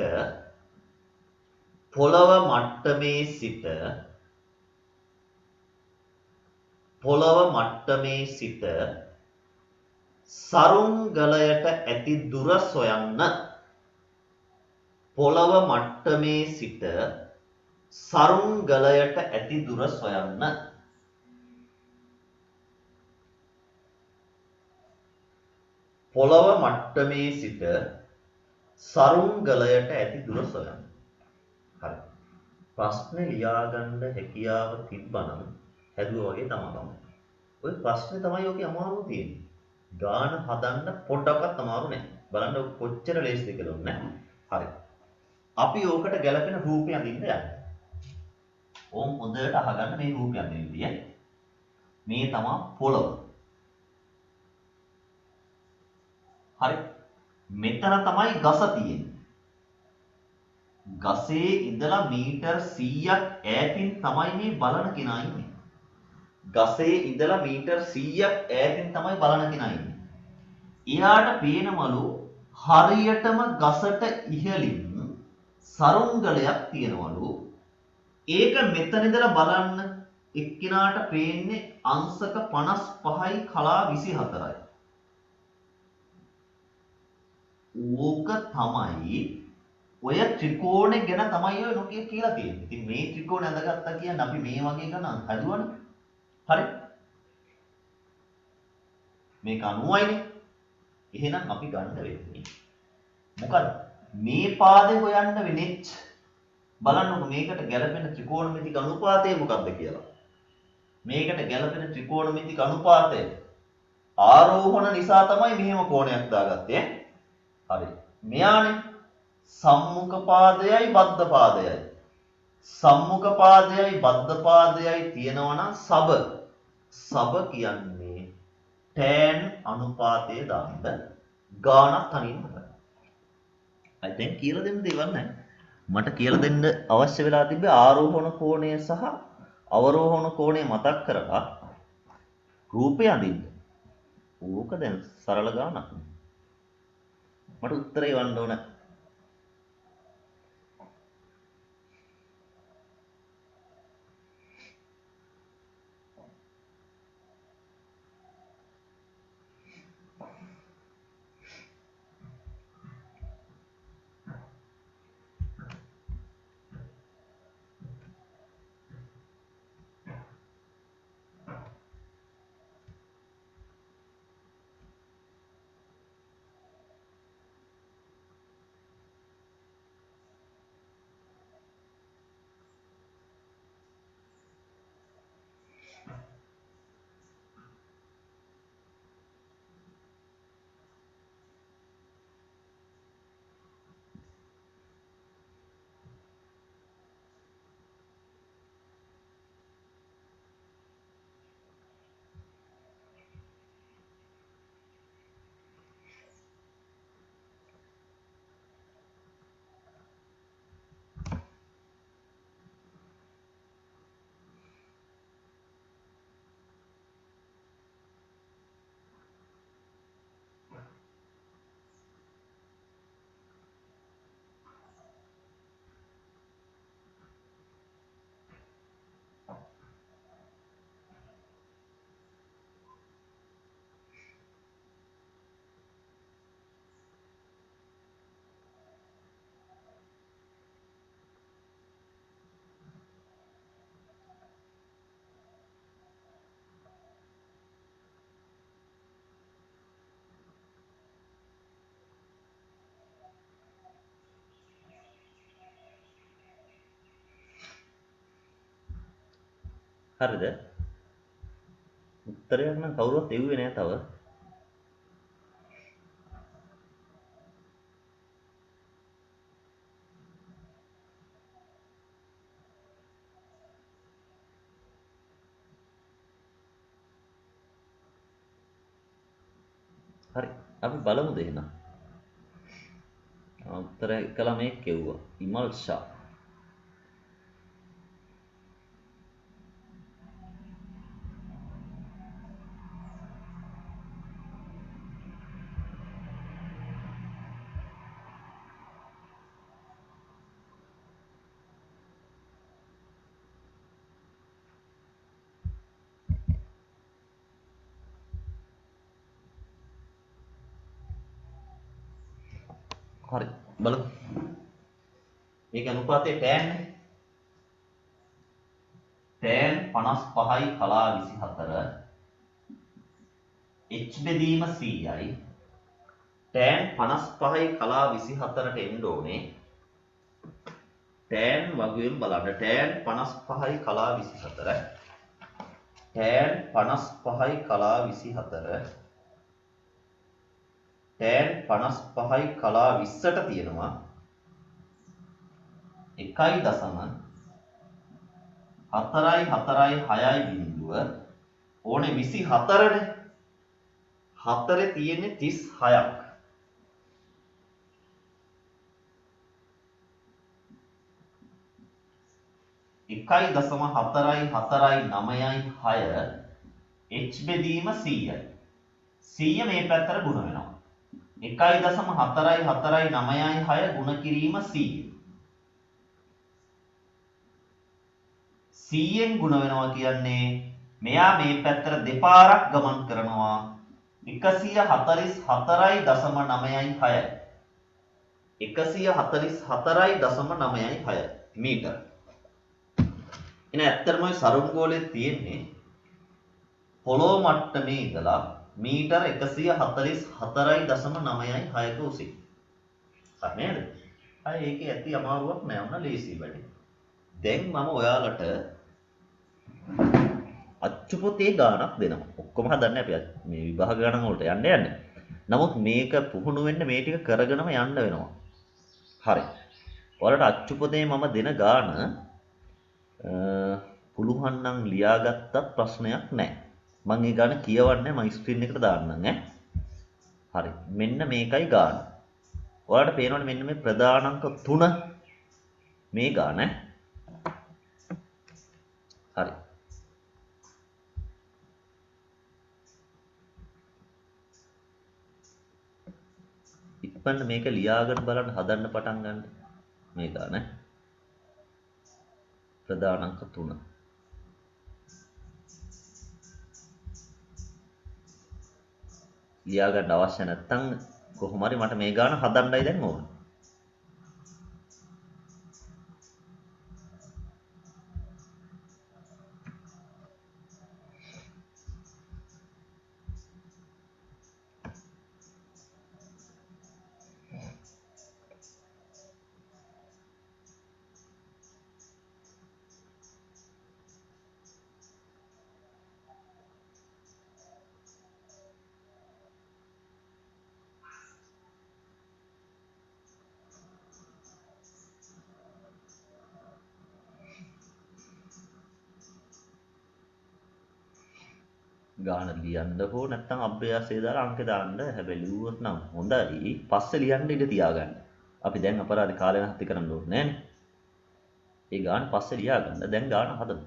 සරුංගලයට ඇති දුර සොයන්න. පොළව මට්ටමේ සිට සරුංගලයට ඇති දුර සොයන්න. පොළව මට්ටමේ සිට සරුංගලයට ඇති දුර සොයන්න. හරි. ප්‍රශ්නේ ලියාගන්න හැකියාව තිබ්බනම් හැදුවා වගේ තමයි. ඔය ප්‍රශ්නේ තමයි ඔකේ අමාරුව තියෙන්නේ. ගාන හදන්න පොඩ්ඩක්වත් අමාරු නෑ. බලන්න ඔක කොච්චර ලේසිද කියලා ඕනේ. හරි. අපි ඕකට ගැලපෙන රූපය අඳින්න යනවා. ඕම් හොඳට අහගන්න මේ රූපය අඳින්න විදිය. මේ තමයි පොළව. හරි. මෙතන තමයි ගස තියෙන්නේ. ගසේ ඉඳලා මීටර් 100ක් ඈතින් තමයි මේ බලන කෙනා ඉන්නේ. ගසේ ඉඳලා මීටර් 100ක් ඈතින් තමයි බලන කෙනා ඉන්නේ. එයාට පේනවලු හරියටම ගසට ඉහළින් සරුංගලයක් තියෙනවලු. ඒක මෙතන ඉඳලා බලන්න එක්කිනාට පේන්නේ අංශක 55යි කලා 24යි. ඕක තමයි ඔය ත්‍රිකෝණය ගැන තමයි ඔය නොකිය කියලා තියෙන්නේ. ඉතින් මේ ත්‍රිකෝණය අඳගත්තා කියන්නේ අපි මේ වගේ ගණන් හදුවනේ. හරි. මේක 90යිනේ. එහෙනම් අපි ගන්න වෙන්නේ මොකද? මේ පාදේ හොයන්න වෙන්නේ. බලන්නකො මේකට ගැලපෙන ත්‍රිකෝණමිතික අනුපාතය මොකක්ද කියලා. මේකට ගැලපෙන ත්‍රිකෝණමිතික අනුපාතය ආරෝහණ නිසා තමයි මෙහෙම කෝණයක් දාගත්තේ. හරි. මෙයානේ සම්මුඛ පාදයයි බද්ධ පාදයයි. සම්මුඛ පාදයයි බද්ධ පාදයයි තියෙනවා නම් සබ කියන්නේ tan අනුපාතය දාන්න ගානක් තනින්ම කරා. I think කියලා දෙන්න දෙයක් නැහැ. මට කියලා දෙන්න අවශ්‍ය වෙලා තිබ්බේ ආරෝහණ කෝණය සහ අවරෝහණ කෝණය මතක් කරලා රූපය අඳින්න. ඕක දැන් සරල ගානක්. මට උත්තරේ වන්න ඕන. හරිද? උත්තරයක් නම් කවුරුවත් එව්වේ නෑ තව. හරි. අපි බලමුද එහෙනම්. උත්තරය එකලා මේක කෙව්වා. ඉමල් ෂා. හරි. බලමු. මේක අනුපාතයේ tan නේ. tan 55යි කලා 24 h බෙදීම 100යි. tan 55යි කලා 24ට එන්න ඕනේ. tan වගේම බලන්න tan 55යි කලා 24 tan 55යි කලා 24 tan 55යි කලා 20ට තියෙනවා 1.446යි බිඳුව ඕනේ 24නේ 4 තියෙන්නේ 36ක් 1.449යි 6 h බෙදීම 100යි 100 මේ පැත්තට ගුණ වෙනවා 1.449යි 6 ගුණ කිරීම 100 100ෙන් ගුණ වෙනවා කියන්නේ මෙයා මේ පැත්තට දෙපාරක් ගමන් කරනවා 144.9යි 6 144.9යි 6 මීටර එන ඇත්තටම ওই සරුම් ගෝලයේ තියෙන්නේ පොළොව මට්ටමේ ඉඳලා මීටර 144.9යි 6ක උසින්. හරි නේද? අය ඒකේ ඇති අමාරුවක් නෑ වුණා ලේසි වැඩි. දැන් මම ඔයාලට අච්චු පොතේ ගාණක් දෙනවා. ඔක්කොම හදන්නේ අපි මේ විභාග ගණන් වලට යන්නේ. නමුත් මේක පුහුණු වෙන්න මේ ටික කරගෙනම යන්න වෙනවා. හරි. ඔයාලට අච්චු පොතේ මම දෙන ගාණ පුළුවන් නම් ලියාගත්තත් ප්‍රශ්නයක් නැහැ. මම ඒ ගාන කියවන්නේ මම ස්ක්‍රීන් එකට දාන්නම් ඈ. හරි. මෙන්න මේකයි ගාන. ඔයාලට පේනවනේ මෙන්න මේ ප්‍රධානාංක 3 මේ ගාන ඈ. හරි. ඉක්මනට මේක ලියාගෙන බලන්න හදන්න පටන් ගන්න. මේ ගාන ඈ. ප්‍රධානාංක 3 ලියා ගන්න අවශ්‍ය නැත්නම් කොහොම හරි මට මේ ගාන හදන්නයි දැන් ඕන. ගාන ලියන්න හෝ නැත්නම් අභ්‍යාසය දාලා අංක දාන්න හැබැයි ලියුවොත් නම් හොඳයි පස්සේ ලියන්න ඉඩ තියාගන්න. අපි දැන් අපරාධ කාලය නැති කරන්න ඕනේ නෑනේ. ඒ ගාන පස්සේ ලියාගන්න. දැන් ගාන හදමු.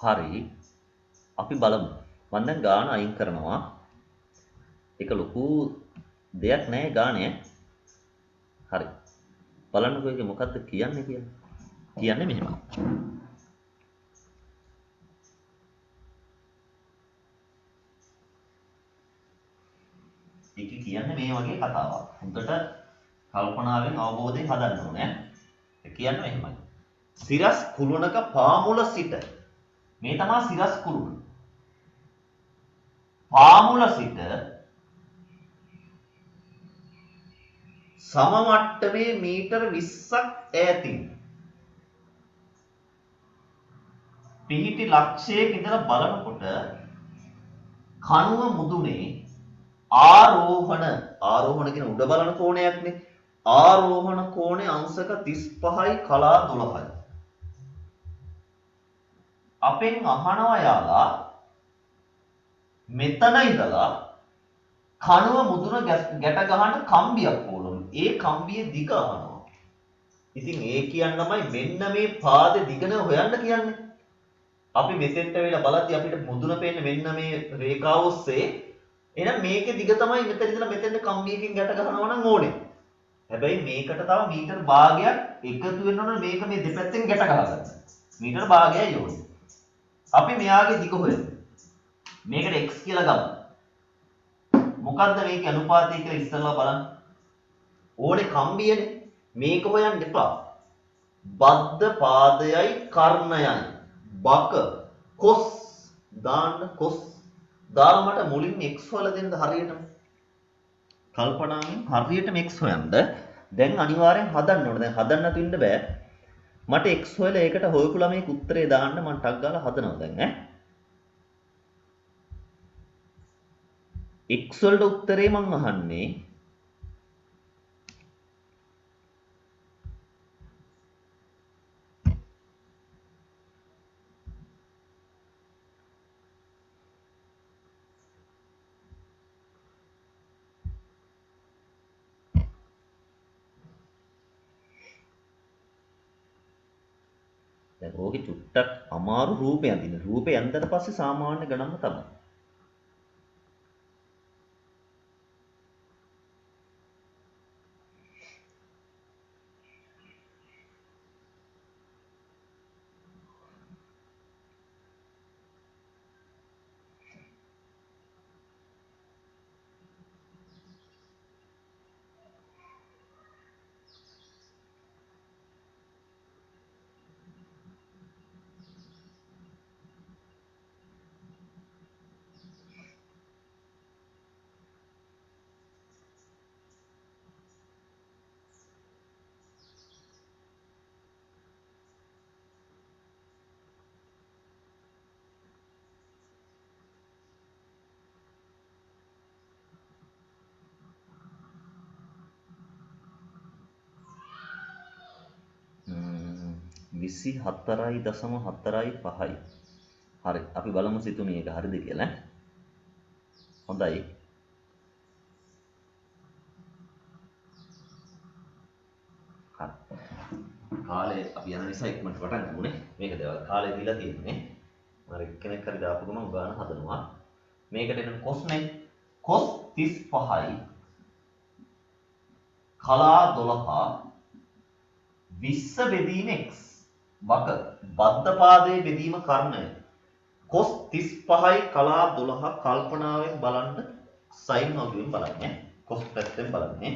හරි. අපි බලමු. මම දැන් ගාන අයින් කරනවා. ඒක ලොකු දෙයක් නෑ ගානේ. හරි. බලන්නකෝ ඒක මොකද්ද කියන්නේ කියලා. කියන්නේ මෙහෙමයි. ඒක කියන්නේ මේ වගේ කතාවක්. හොඳට කල්පනාවෙන් අවබෝධයෙන් හදන්න ඕනේ. ඒ කියන්නේ මෙහෙමයි. සිරස් කුළුණක පාමුල සිට මේ තමයි සිරස් කුළුණ. පාමුල සිට සම මට්ටමේ මීටර 20ක් ඈතින් පිහිටි ලක්ෂයක ඉඳලා බලනකොට කණුව මුදුනේ ආරෝහණ කියන උඩ බලන කෝණයක්නේ. ආරෝහණ කෝණේ අංශක 35යි කලා 12යි. අපෙන් අහනවා යාලා මෙතන ඉඳලා කණුව මුදුන ගැට ගහන කම්බියක් ඕනලු. ඒ කම්බියේ දිග අහනවා. ඉතින් ඒ කියන්නමයි මෙන්න මේ පාදේ දිගන හොයන්න කියන්නේ. අපි මෙතෙන්ට වෙලා බලද්දි අපිට මුදුන පේන්නේ මෙන්න මේ රේඛාව ඔස්සේ. එහෙනම් මේකේ දිග තමයි මෙතන ඉඳලා මෙතෙන්ට කම්බියකින් ගැට ගහනවා නම් ඕනේ. හැබැයි මේකට තව මීටර භාගයක් එකතු වෙන්න ඕන මේක මේ දෙපැත්තෙන් ගැට ගහගන්න. මීටර භාගයයි ඕනේ. අපි මෙයාගේ දිග හොයමු. මේකට x කියලා ගමු. මොකද්ද මේකේ අනුපාතය කියලා ඉස්සෙල්ලා බලන්න. ඕනේ කම්බියනේ. මේක හොයන්න එපා. බද්ධ පාදයයි කර්ණයයි. බක කොස් දාන්න කොස් දාලා මට මුලින් x හොයලා දෙන්න හරියටම. කල්පනාවෙන් හරියටම x හොයන්න. දැන් අනිවාර්යෙන් හදන්න ඕනේ. දැන් හදන්න නැතු ඉන්න බෑ. මට x හොයලා ඒකට හොයපු ළමයික උත්තරේ දාන්න මම ටක් ගාලා හදනවා දැන් ඈ. x වලට උත්තරේ මම අහන්නේ දැන් ඕකේ චුට්ටක් අමාරු රූපයක් අඳින්න. රූපේ ඇඳලා පස්සේ සාමාන්‍ය ගණන්ම තමයි. විසි 4.45යි. හරි. අපි බලමු සිතුනේ ඒක හරිද කියලා. හොඳයි. හරි. කාලේ අපි යන නිසා ඉක්මනට පටන් ගමුනේ. මේක දේවල් කාලේ දීලා තියෙන්නේ. මම එක්කෙනෙක් හරි දාපු ගමන් ගාන හදනවා. මේකට එන කොස්නේ. කොස් 35යි. කලා 12 20 බෙදීම x. බක බද්ධ පාදයේ බෙදීම කර්ණය. කොස් 35යි කලා 12 කල්පනාවෙන් බලන්න සයින් වගේම බලන්නේ. කොස් පැත්තෙන් බලන්නේ.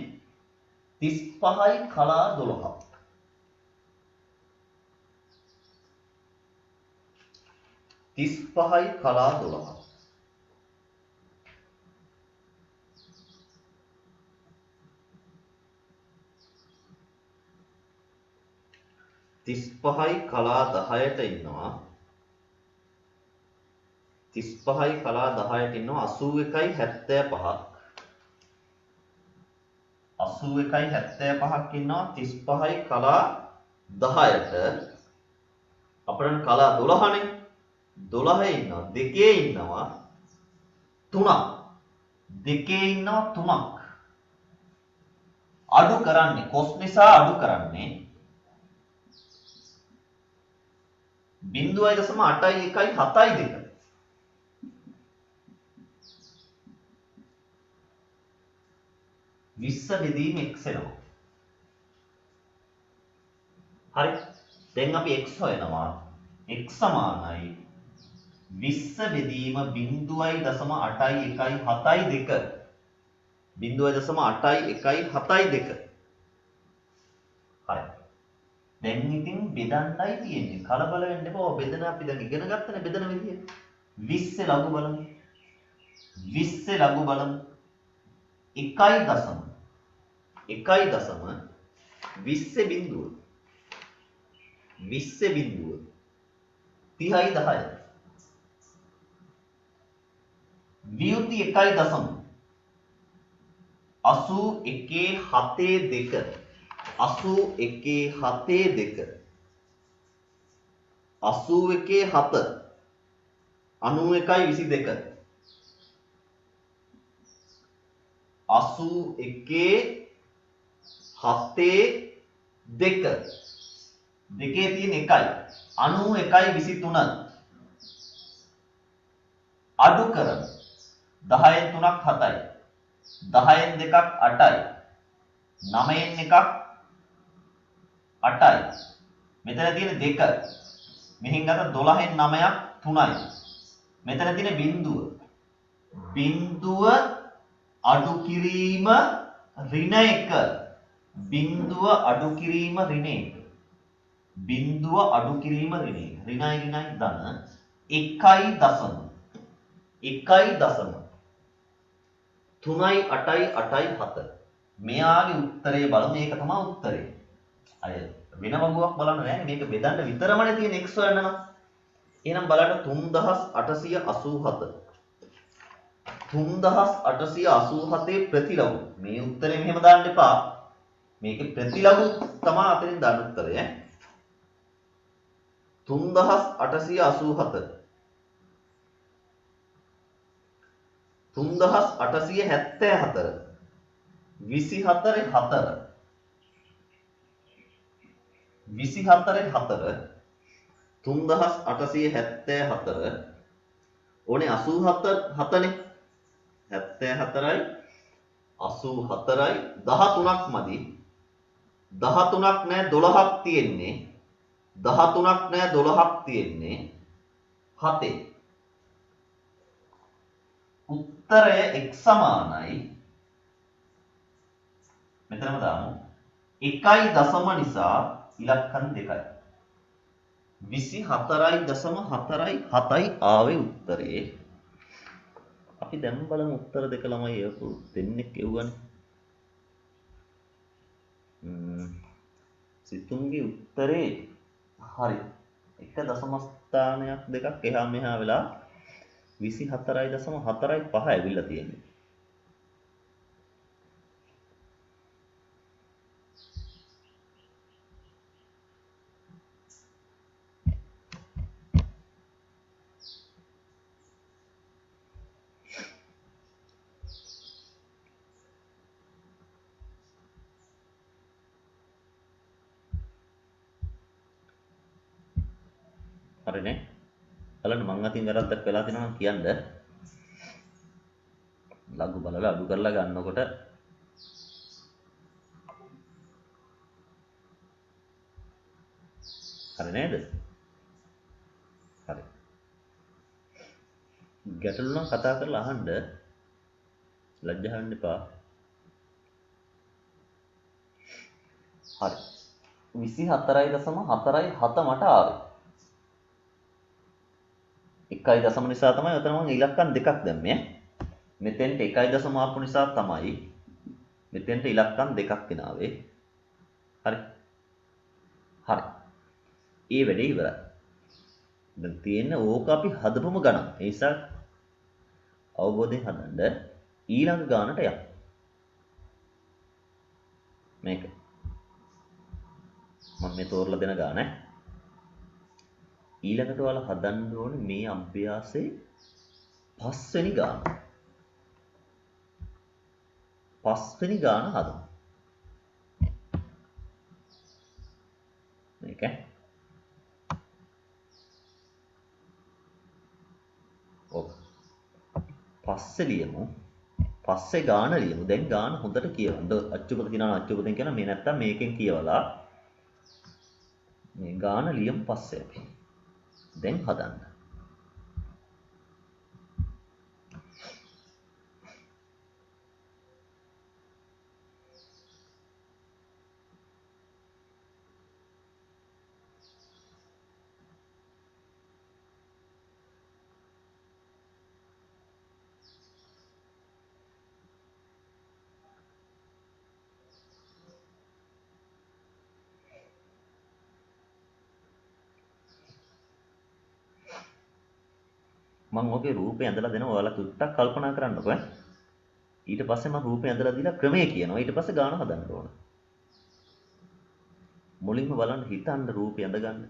35යි කලා 12. 35යි කලා 12. 35යි කලා 10ට ඉන්නවා. 35යි කලා 10ට ඉන්නවා 81යි 75ක්. 81යි 75ක් ඉන්නවා 35යි කලා 10ට. අපරණ කලා 12නේ. 12 ඉන්නවා. දෙකේ ඉන්නවා 3ක්. දෙකේ ඉන්නවා 3ක්. අඩු කරන්නේ කොස් නිසා අඩු කරන්නේ 0.8172. විස්ස බෙදීම x එනවා. හරි. දැන් අපි x හොයනවා. x සමානයි 20 බෙදීම 0.8172. 0.8172. හරි. දැන් ඉතින් බෙදන්නයි තියෙන්නේ. කලබල වෙන්න එපා. බෙදන අපි දැන් ඉගෙන ගත්තනේ බෙදන විදිය. 20 ලඝු බලමු. 20 ලඝු බලමු. 1.20 බිඳුව. 20 බිඳුව 30යි 10යි. වියුති 1.81 81.72 81.72 81.7 91.22 81.72 දෙකේ තියෙන 1යි 91.23 අඩු කරමු 10න් 3ක් 7යි 10න් 2ක් 8යි 9න් 1ක් 8යි මෙතන තියෙන 2 මෙහෙන් ගත්ත 12න් 9ක් 3යි මෙතන තියෙන බිඳුව අඩු කිරීම ඍණ 1 බිඳුව අඩු කිරීම ඍණ 1 බිඳුව අඩු කිරීම ඍණ 1 ඍණයි ධන 1.3යි 8යි 8යි 7 මෙයාගේ උත්තරේ බලමු මේක තමයි උත්තරේ අය වෙන වගුවක් බලන්න නෑනේ මේක බෙදන්න විතරමනේ තියෙන x හොයන්න නම් එහෙනම් බලන්න 3887 3887 ප්‍රතිලඝු මේ උත්තරේ මෙහෙම දාන්න එපා මේකේ ප්‍රතිලඝු තමයි අතරින් දාන්න උත්තරය 3887 3874 24 4 3874 ඕනේ 87 7නේ 74යි 84යි 13ක් මදි 13ක් නෑ 12ක් තියෙන්නේ 13ක් නෑ 12ක් තියෙන්නේ 7 උත්තරය x සමානයි මෙතනම දාමු 1.0 නිසා ඉලක්කම් 2යි 24.47යි ආවේ උත්තරේ අපි දැන් බලමු උත්තර දෙක ළමයි එවපු දෙන්නෙක් එව්වනේ සිතුන්ගේ උත්තරේ හරි එක දශම ස්ථානයක් දෙකක් එහා මෙහා වෙලා 24.45 ඇවිල්ලා තියෙන්නේ හරිනේ බලන්න මං අතින් වැරද්දක් වෙලා තියෙනවා නම් කියන්න ලඝු බලලා අඩු කරලා ගන්නකොට හරි නේද හරි ගැටලු නම් කතා කරලා අහන්න ලැජ්ජා වෙන්න එපා හරි 24.47 මට ආවේ 1.0 නිසා තමයි උතන මම ඉලක්කම් දෙකක් දැම්මේ. මෙතෙන්ට 1.0 ආපු නිසා තමයි මෙතෙන්ට ඉලක්කම් දෙකක් ගෙනාවේ. හරි. හරි. ඒ වැඩේ ඉවරයි. දැන් තියෙන ඕක අපි හදපුම ගණන්. ඒ නිසා අවබෝධයෙන් හදන්න ඊළඟ ගානට යන්න. මේක. මම මේ තෝරලා දෙන ගාන ඊළඟට ඔයාලා හදන්න ඕනේ මේ අභ්‍යාසයේ 5 වෙනි ගාන. 5 වෙනි ගාන හදමු. මේක පස්සේ ලියමු. පස්සේ ගාන ලියමු. දැන් ගාන හොඳට කියවන්න. අච්චුපත කියනවා අච්චුපතෙන් කියන මේ නැත්තම් මේකෙන් කියවලා මේ ගාන ලියමු පස්සේ අපි. දැන් හදන්න. මම ඔගේ රූපේ ඇඳලා දෙනවා. ඔයාලා තුට්ටක් කල්පනා කරන්නකෝ ඈ. ඊට පස්සේ මම රූපේ ඇඳලා දීලා ක්‍රමය කියනවා. ඊට පස්සේ ගාන හදන්න ඕන. මුලින්ම බලන්න හිතන්න රූපේ ඇඳගන්න.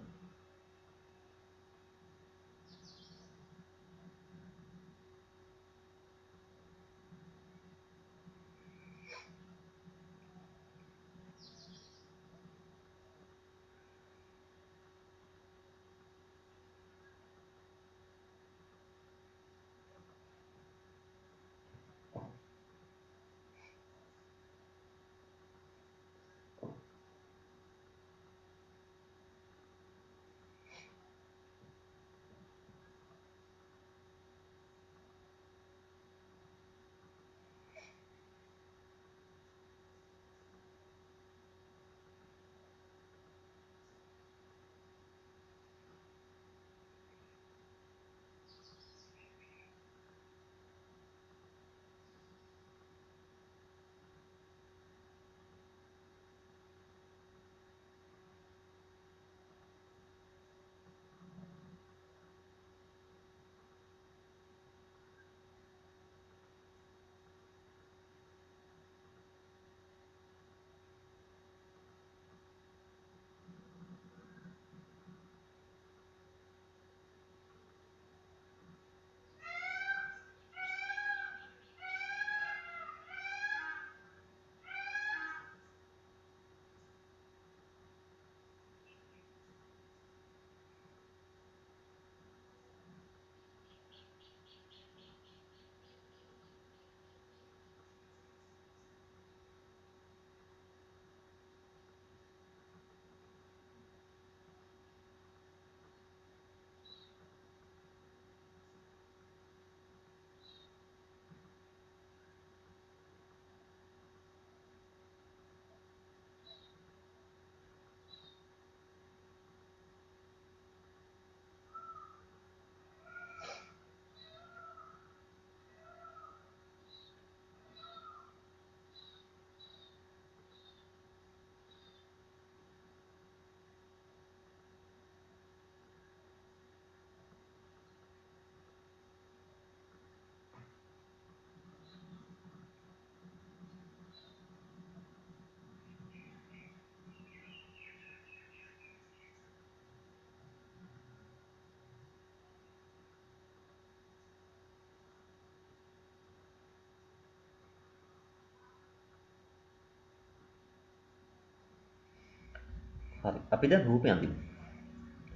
හරි. අපි දැන් රූපේ අඳිමු.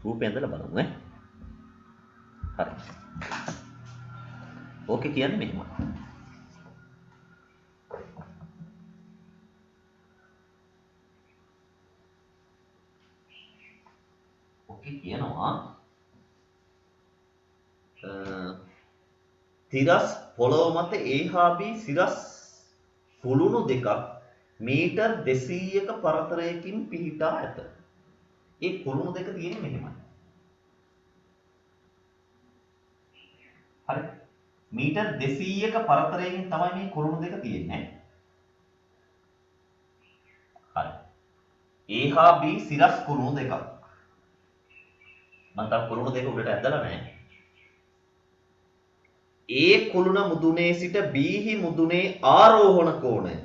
රූපේ ඇඳලා බලමු ඈ. හරි. ඕකේ කියන්නේ මෙහෙමයි. ඕකේ කියනවා තිරස් පොළොව මත A හා B සිරස් කුළුණු දෙකක් මීටර් 200ක පරතරයකින් පිහිටා ඇත. ඒ කුළුණු දෙක තියෙන්නේ මෙහෙමයි. හරි. මීටර් 200ක පරතරයකින් තමයි මේ කුළුණු දෙක තියෙන්නේ. හරි. A හා B සිරස් කුළුණු දෙකක්. මම තාම කුළුණු දෙක උඩට ඇදලා නැහැ. A කුළුණ මුදුනේ සිට B හි මුදුනේ ආරෝහණ කෝණය.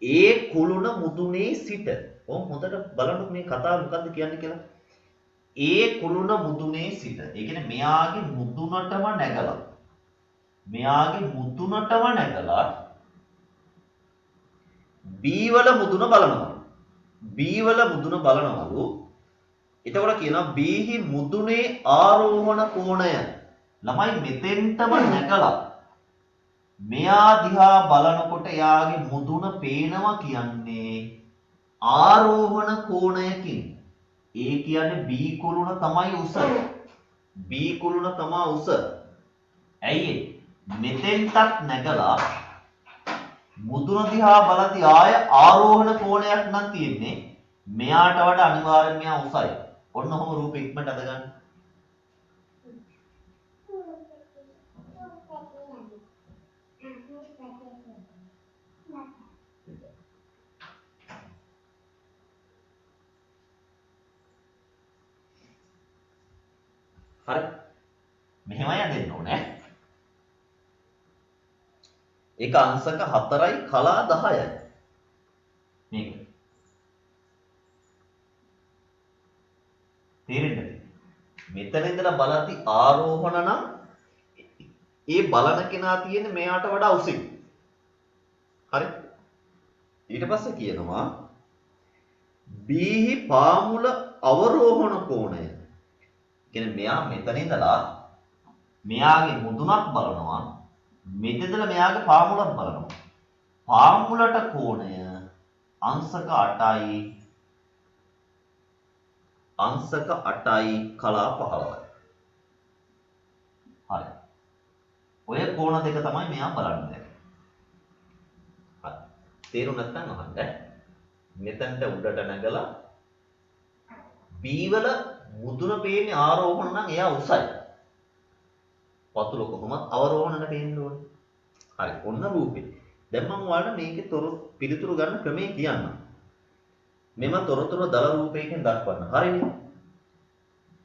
A කුළුණ මුදුනේ සිට. ඔව් හොඳට බලන්න මේ කතාව මොකද්ද කියන්නේ කියලා. A කුළුණ මුදුනේ සිට. ඒ කියන්නේ මෙයාගේ මුදුනටම නැගලා. මෙයාගේ මුදුනටම නැගලා B වල මුදුන බලනවා. B වල මුදුන බලනවලු. එතකොට කියනවා B හි මුදුනේ ආරෝහණ කෝණය. ළමයි මෙතෙන්ටම නැගලා මෙයා දිහා බලනකොට එයාගේ මුදුන පේනවා කියන්නේ ආරෝහණ කෝණයකින්. ඒ කියන්නේ B කුළුණ තමයි උස. B කුළුණ තමයි උස. ඇයි මෙතෙන්ටත් නැගලා මුදුන දිහා බලද්දී ආය ආරෝහණ කෝණයක් නම් තියෙන්නේ. මෙයාට වඩා අනිවාර්යෙන් මෙයා උසයි. ඔන්න ඔහොම රූපෙ ඉක්මනට අදගන්න. හරි. මෙහෙමයි අදින්න ඕනේ. ඒක අංශක 4යි කලා 10යි. මේක. තේරෙන්නද? මෙතන ඉඳලා බලද්දි ආරෝහණ නම් ඒ බලන කෙනා තියෙන්නේ මෙයාට වඩා උසින්. හරි. ඊට පස්සේ කියනවා B හි පාමුල අවරෝහණ කෝණය. කියන්නේ මෙයා මෙතන ඉඳලා මෙයාගේ මුදුනක් බලනවා. මෙතෙන්දලා මෙයාගේ පාමුලක් බලනවා. පාමුලට කෝණය අංශක 8යි කලා 15යි. හරි. ඔය කෝණ දෙක තමයි මෙයා බලන්නේ. හරි. තේරුම් නැත්නම් අහන්න. මෙතනට උඩට නැගලා B වල මුදුන පේන්නේ ආරෝහණ නම් එයා උසයි. පතුල කොහොමද අවරෝහණයට පේන්න ඕනේ. හරි. ඔන්න රූපේ. දැන් මම ඔයාලට මේකේ පිළිතුරු ගන්න ක්‍රමය කියන්නම්. මෙම තොරතුරු දල රූපයකින් දක්වන්න. හරිනේ.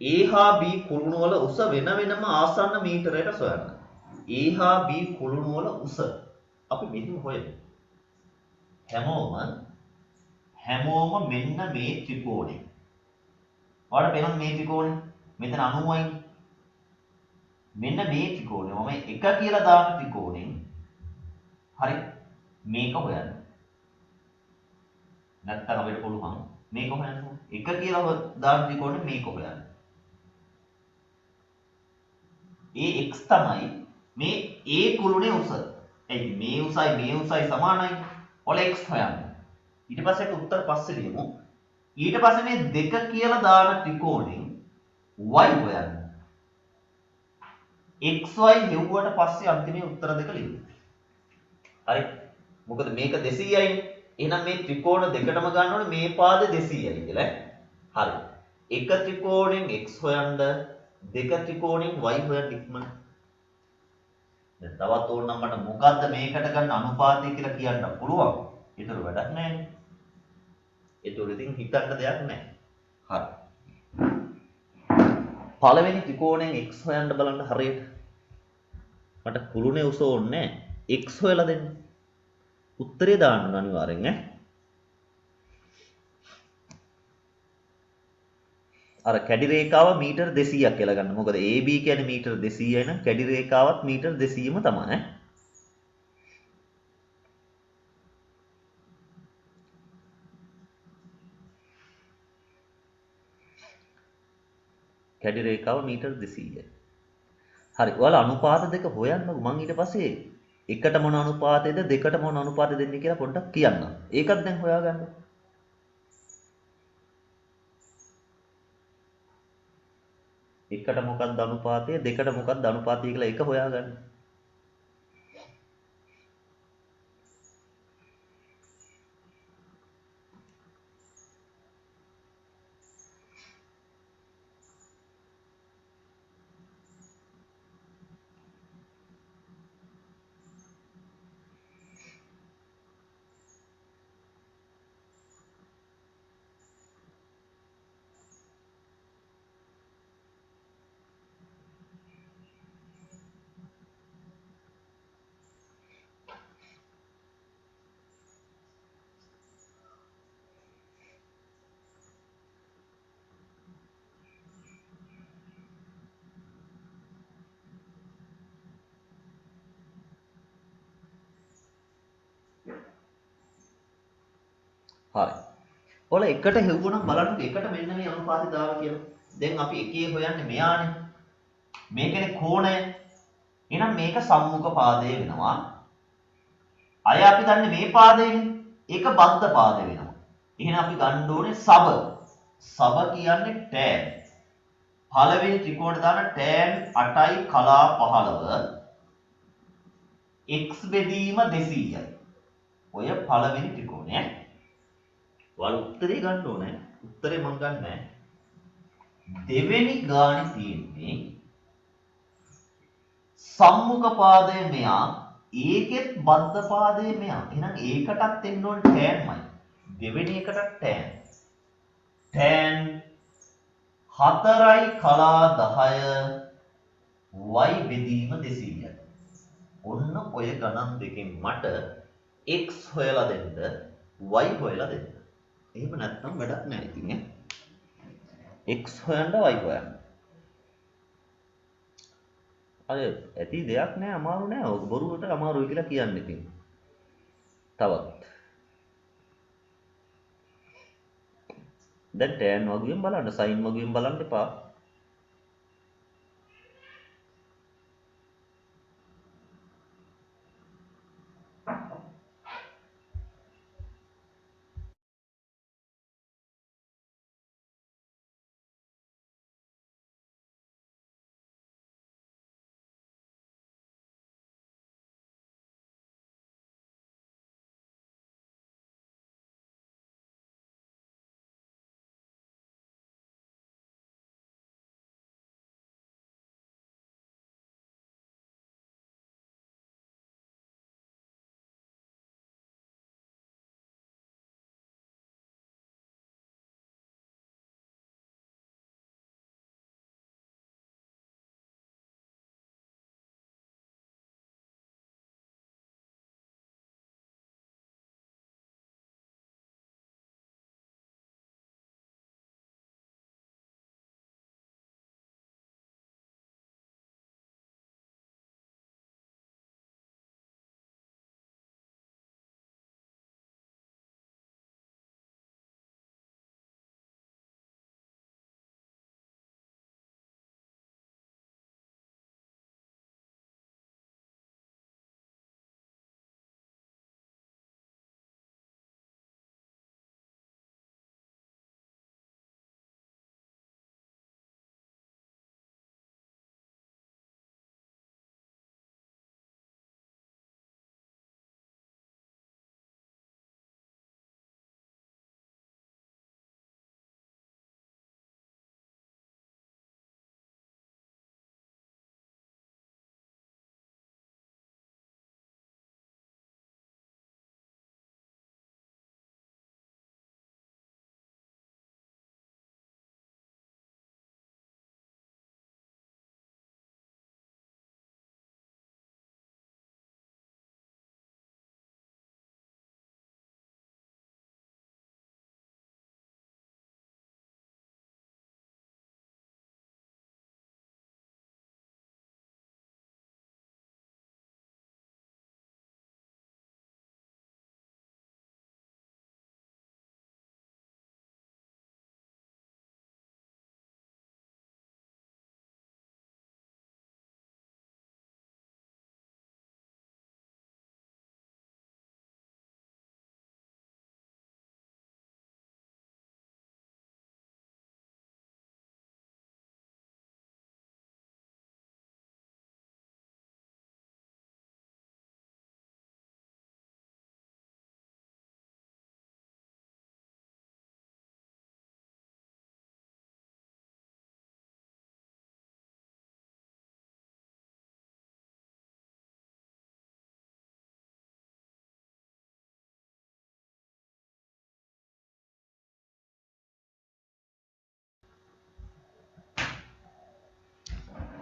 A හා B කුළුණු වල උස වෙන වෙනම ආසන්න මීටරයට සොයන්න. A හා B කුළුණු වල උස අපි මෙහෙම හොයමු. හැමෝම මෙන්න මේ ත්‍රිකෝණය. ඔයාලට පේනවද මේ ත්‍රිකෝණය? මෙතන 90යි. මෙන්න මේ ත්‍රිකෝණය මම 1 කියලා දාන ත්‍රිකෝණයෙන් හරි මේක හොයන්න. නැත්තම් අපිට පුළුවන් මේක හොයන්න. 1 කියලා දාන ත්‍රිකෝණය මේක හොයන්න. ඒ x තමයි මේ A කුළුණේ උස. එයි මේ උසයි සමානයි. ඔල x හොයන්න. ඊට පස්සේ ඒක උත්තර පස්සේ ලියමු. ඊට පස්සේ මේ 2 කියලා දාන ත්‍රිකෝණයෙන් y හොයන්න. xy හෙව්වට පස්සේ අන්තිමේ උත්තර දෙක ලියමු. හරි. මොකද මේක 200යි. එහෙනම් මේ ත්‍රිකෝණ දෙකටම ගන්න ඕනේ මේ පාද 200යි කියලා. හරි. එක ත්‍රිකෝණයෙන් x හොයන්න, දෙක ත්‍රිකෝණයෙන් y හොයන්න ඉක්මන. දැන් තවත් ඕනනම් මට මොකද්ද මේකට ගන්න අනුපාතය කියලා කියන්න පුළුවන්. ඒතර වැඩක් නැහැ. ඒතර ඉතින් හිතන්න දෙයක් නැහැ. හරි. පළවෙනි ත්‍රිකෝණයෙන් x හොයන්න බලන්න හරියට. මට කුළුණේ උස ඕනේ නැහැ. x හොයලා දෙන්න. උත්තරේ දාන්න ඕන අනිවාර්යෙන් ඈ. අර කැඩි රේඛාව මීටර් 200ක් කියලා ගන්න. මොකද AB කියන්නේ මීටර් 200යි නම් කැඩි රේඛාවත් මීටර් 200ම තමයි ඈ. කැඩි රේඛාව මීටර් 200යි. හරි. ඔයාලා අනුපාත දෙක හොයන්නකෝ. මම ඊට පස්සේ එකට මොන අනුපාතයද දෙකට මොන අනුපාතය දෙන්නේ කියලා පොඩ්ඩක් කියන්නම්. ඒකත් දැන් හොයාගන්න. එකට මොකක්ද අනුපාතය දෙකට මොකක්ද අනුපාතය කියලා එක හොයාගන්න. හරි. ඔයාලා එකට හෙව්වනම් බලන්නකෝ එකට මෙන්න මේ අනුපාතය දාලා කියලා. දැන් අපි එකේ හොයන්නේ මෙයානේ. මේ කියන්නේ කෝණය. එහෙනම් මේක සම්මුඛ පාදය වෙනවා. අය අපි දන්නේ මේ පාදයනේ. ඒක බද්ධ පාදය වෙනවා. එහෙනම් අපි ගන්න ඕනේ සබ. සබ කියන්නේ tan. පළවෙනි ත්‍රිකෝණය දාන tan 8යි කලා 15 x බෙදීම 200යි. ඔය පළවෙනි ත්‍රිකෝණය. ඔයාලා උත්තරේ ගන්න ඕනේ. උත්තරේ මම ගන්නෑ. දෙවෙනි ගානේ තියෙන්නේ සම්මුඛ පාදය මෙයා ඒකෙත් බද්ධ පාදය මෙයා. එහෙනම් ඒකටත් එන්න ඕනේ tanමයි. දෙවෙනි එකටත් tan. tan 4යි කලා 10 y බෙදීම 200යි. ඔන්න ඔය ගණන් දෙකෙන් මට x හොයලා දෙන්න y හොයලා දෙන්න. එහෙම නැත්නම් වැඩක් නැහැ ඉතින් ඈ. x හොයන්න y හොයන්න. අර ඇති දෙයක් නෑ අමාරු නෑ. ඔක බොරුවට අමාරුයි කියලා කියන්නේ ඉතින්. තවත්. දැන් tan වගුවෙන් බලන්න sin වගුවෙන් බලන්න එපා.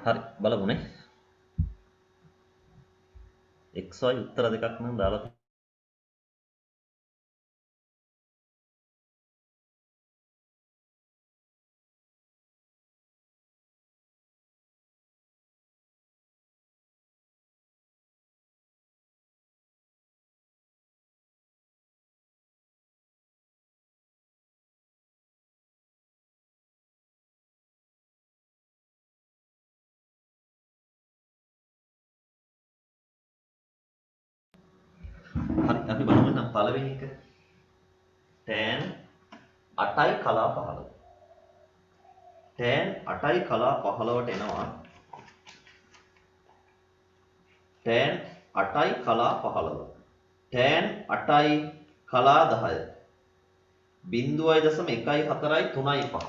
හරි බලමුනේ. XY උත්තර දෙකක් නම් දාලා අපි බලමු නම් පළවෙනි එක. tan 8යි කලා 15. tan 8යි කලා 15ට එනවා. tan 8යි කලා 15. tan 8යි කලා 10. 0.14යි 3යි 5.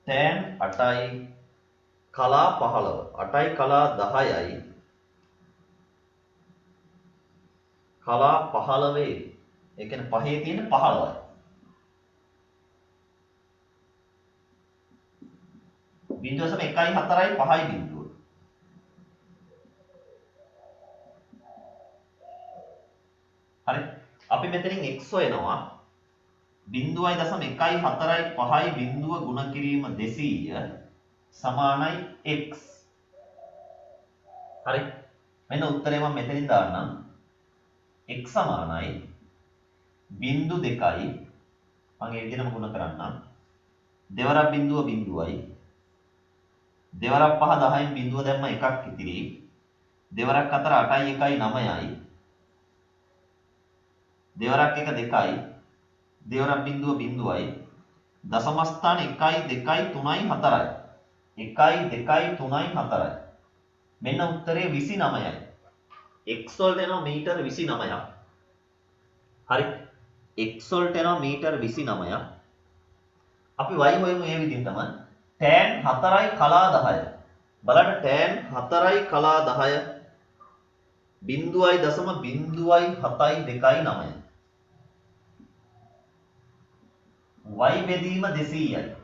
tan 8යි කලා 15. 8යි කලා 10යි කලා 15. ඒ කියන්නේ පහේ තියෙන 15යි. බිංදුවසම 1යි 4යි 5යි බිංදුව. හරි. අපි මෙතනින් x හොයනවා. 0.1යි 4යි 5යි බිංදුව ගුණ කිරීම 200 සමානයි x. හරි. මෙන්න උත්තරේ මම මෙතනින් දාන්නම්. x සමානයි 0.2යි මම ඒ විදිහටම ගුණ කරන්නම්. දෙවරක් බිංදුව බිංදුවයි. දෙවරක් 5 10න් බිංදුව දැම්ම එකක් ඉතිරි. දෙවරක් 4 8යි 1යි 9යි. දෙවරක් 1 2යි. දෙවරක් බිංදුව බිංදුවයි. දශම ස්ථාන 1යි 2යි 3යි 4යි. 1යි 2යි 3යි 4යි. මෙන්න උත්තරේ 29යි. x වලට එනවා මීටර 29ක්. හරි. x වලට එනවා මීටර 29ක්. අපි y හොයමු මේ විදිහටම. tan 4යි කලා 10. බලන්න tan 4යි කලා 10 0.07යි 2යි 9. y බෙදීම 200යි.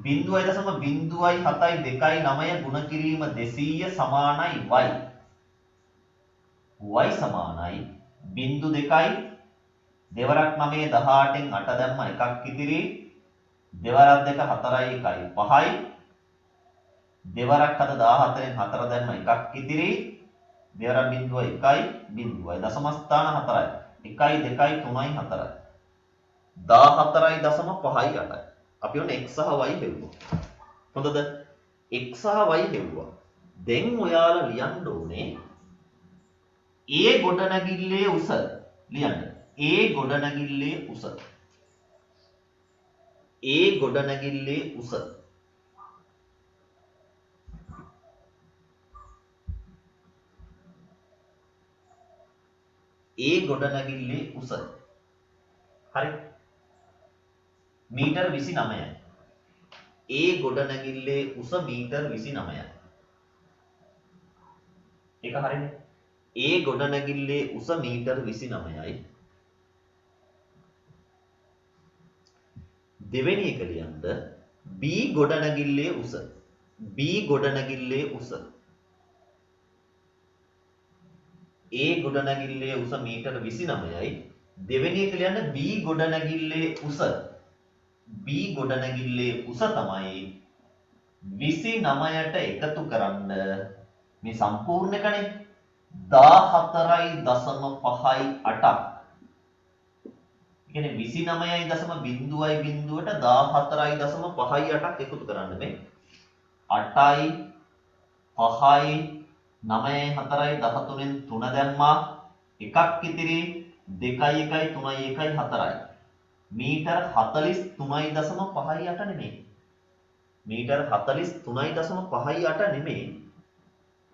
0.07යි 2යි 9 ගුණ කිරීම 200 සමානයි y. y සමානයි 0.2යි දෙවරක් 9 18න් 8 දැම්ම එකක් ඉතිරි. දෙවරක් 2 4යි 1යි 5යි. දෙවරක් 7 14න් 4 දැම්ම එකක් ඉතිරි. දෙවරක් බිංදුව 1යි බිංදුවයි. දශම ස්ථාන 4යි. 1යි 2යි 3යි 4යි. 14.5යි 8යි. අපි ඔන්න x සහ y හෙව්වා. හොඳද? x සහ y හෙව්වා. දැන් ඔයාලා ලියන්න ඕනේ a ගොඩනැගිල්ලේ උස ලියන්න. a ගොඩනැගිල්ලේ උස. a ගොඩනැගිල්ලේ උස. a ගොඩනැගිල්ලේ උස. හරි. මීටර 29යි. a ගොඩනැගිල්ලේ උස මීටර 29යි. ඒක හරිනේ. a ගොඩනැගිල්ලේ උස මීටර 29යි. දෙවෙනි එක ලියන්න b ගොඩනැගිල්ලේ උස. b ගොඩනැගිල්ලේ උස. a ගොඩනැගිල්ලේ උස මීටර 29යි. දෙවෙනි එක ලියන්න b ගොඩනැගිල්ලේ උස. b ගොඩනැගිල්ලේ උස තමයි 29ට එකතු කරන්න මේ සම්පූර්ණ එකනේ 14.5යි 8ක්. කියන්නේ 29.0යි 14.5යි 8ක් එකතු කරන්න මේ 8යි 5යි 9යි 4යි 13න් 3 දැම්මා එකක් ඉතිරි 2යි 1යි 3යි 1යි 4යි මීටර 43.5යි 8 නෙමෙයි. මීටර 43.5යි 8 නෙමෙයි.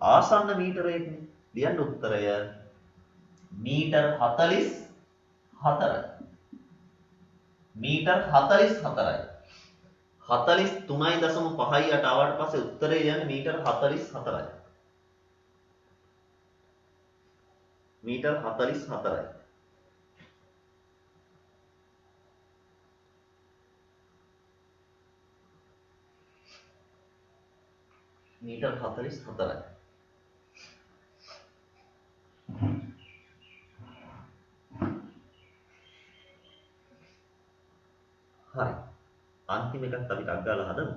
ආසන්න මීටරයක්නේ. ලියන්න උත්තරය මීටර 44යි. මීටර 44යි. 43.5යි 8 ආවට පස්සේ උත්තරය යන්නේ මීටර 44යි. මීටර 44යි. මීටර 44යි. හරි. අන්තිම එකත් අපි ටක් ගාලා හදමු.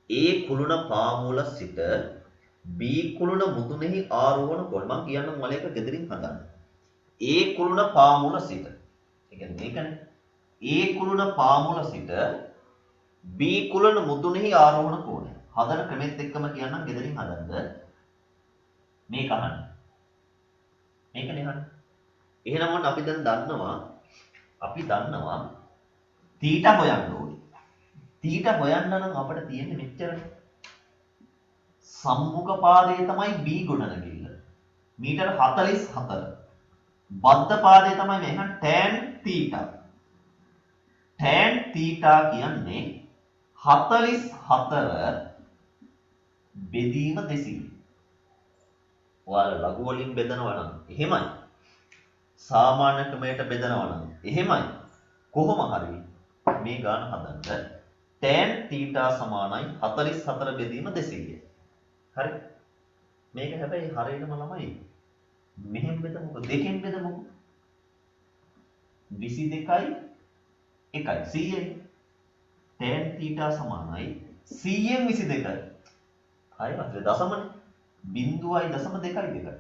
A කුළුණ පාමුල සිට B කුළුණ මුදුනේහි ආරෝහණ කොට මම කියන්නම් වල එක ගෙදරින් හදන්න. A කුළුණ පාමුල සිට. ඒ කියන්නේ මේකනේ. A කුළුණ පාමුල සිට B කුළුණ මුදුනේහි ආරෝහණ කෝණය. හදන ක්‍රමෙත් එක්කම කියන්නම් ගෙදරින් හදන්න. මේක අහන්න. මේකනේ අහන්න. එහෙනම් ඔන්න අපි දැන් දන්නවා තීටා හොයන්න ඕනේ. තීටා හොයන්න නම් අපිට තියෙන්නේ මෙච්චරනේ. සම්මුඛ පාදයේ තමයි b ගුණනගිල්ල. මීටර 44. බද්ධ පාදයේ තමයි මෙහෙන් tan θ. tan θ කියන්නේ 44 බෙදීම 200. ඔයාලා ලඝු වලින් බෙදනවා නම් එහෙමයි. සාමාන්‍ය ක්‍රමයට බෙදනවා නම් එහෙමයි. කොහොම හරි මේ ගාන හදන්න tan θ සමානයි 44 බෙදීම 200. හරි. මේක හැබැයි හරියටම ළමයි. මෙහෙන් බෙදමුකෝ දෙකෙන් බෙදමුකෝ. 22යි 1යි 100යි. tan θ සමානයි 100න් 22යි. හරි වස්සේ දශමනේ. 0.22.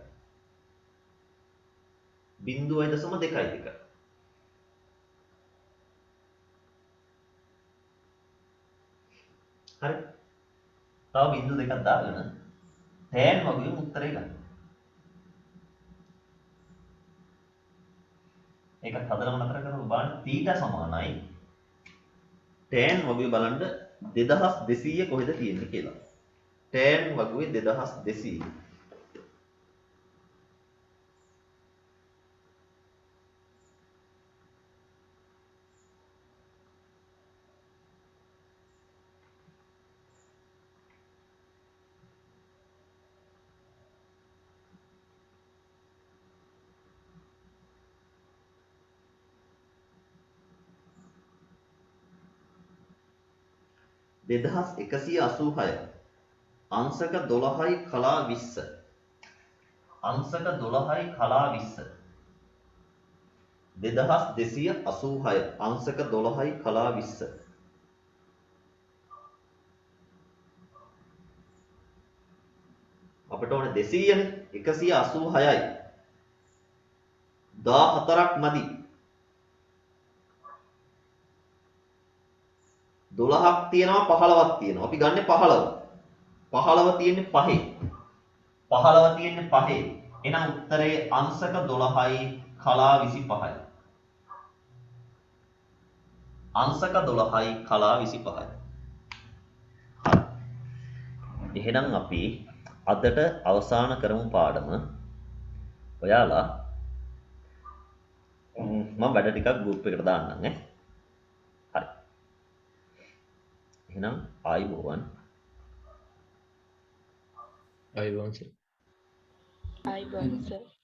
0.22. හරි. තව බිංදු දෙකක් දාගෙන tan වගේ උත්තරේ ගන්න. ඒකත් හදලම නතර කරමු බලන්න θ සමානයි tan වගේ බලන්න 2200 කොහෙද තියෙන්නේ කියලා. tan වගේ 2200 2186 අංශක 12යි කලා 20 අංශක 12යි කලා 20 2286 අංශක 12යි කලා 20 අපිට ඕනේ 200නේ 186යි 14ක් මදි 12ක් තියෙනවා 15ක් තියෙනවා. අපි ගන්නෙ 15. 15 තියෙන්නේ 5. 15 තියෙන්නේ 5. එහෙනම් උත්තරේ අංශක 12යි කලා 25යි. අංශක 12යි කලා 25යි. එහෙනම් අපි අදට අවසාන කරමු පාඩම. ඔයාලා මම වැඩ ටිකක් ගෲප් එකට දාන්නම් ඈ. හරි. එහෙනම් ආයිබෝවන්. අයිබෝන් සර්. ආයිබෝන් සර්.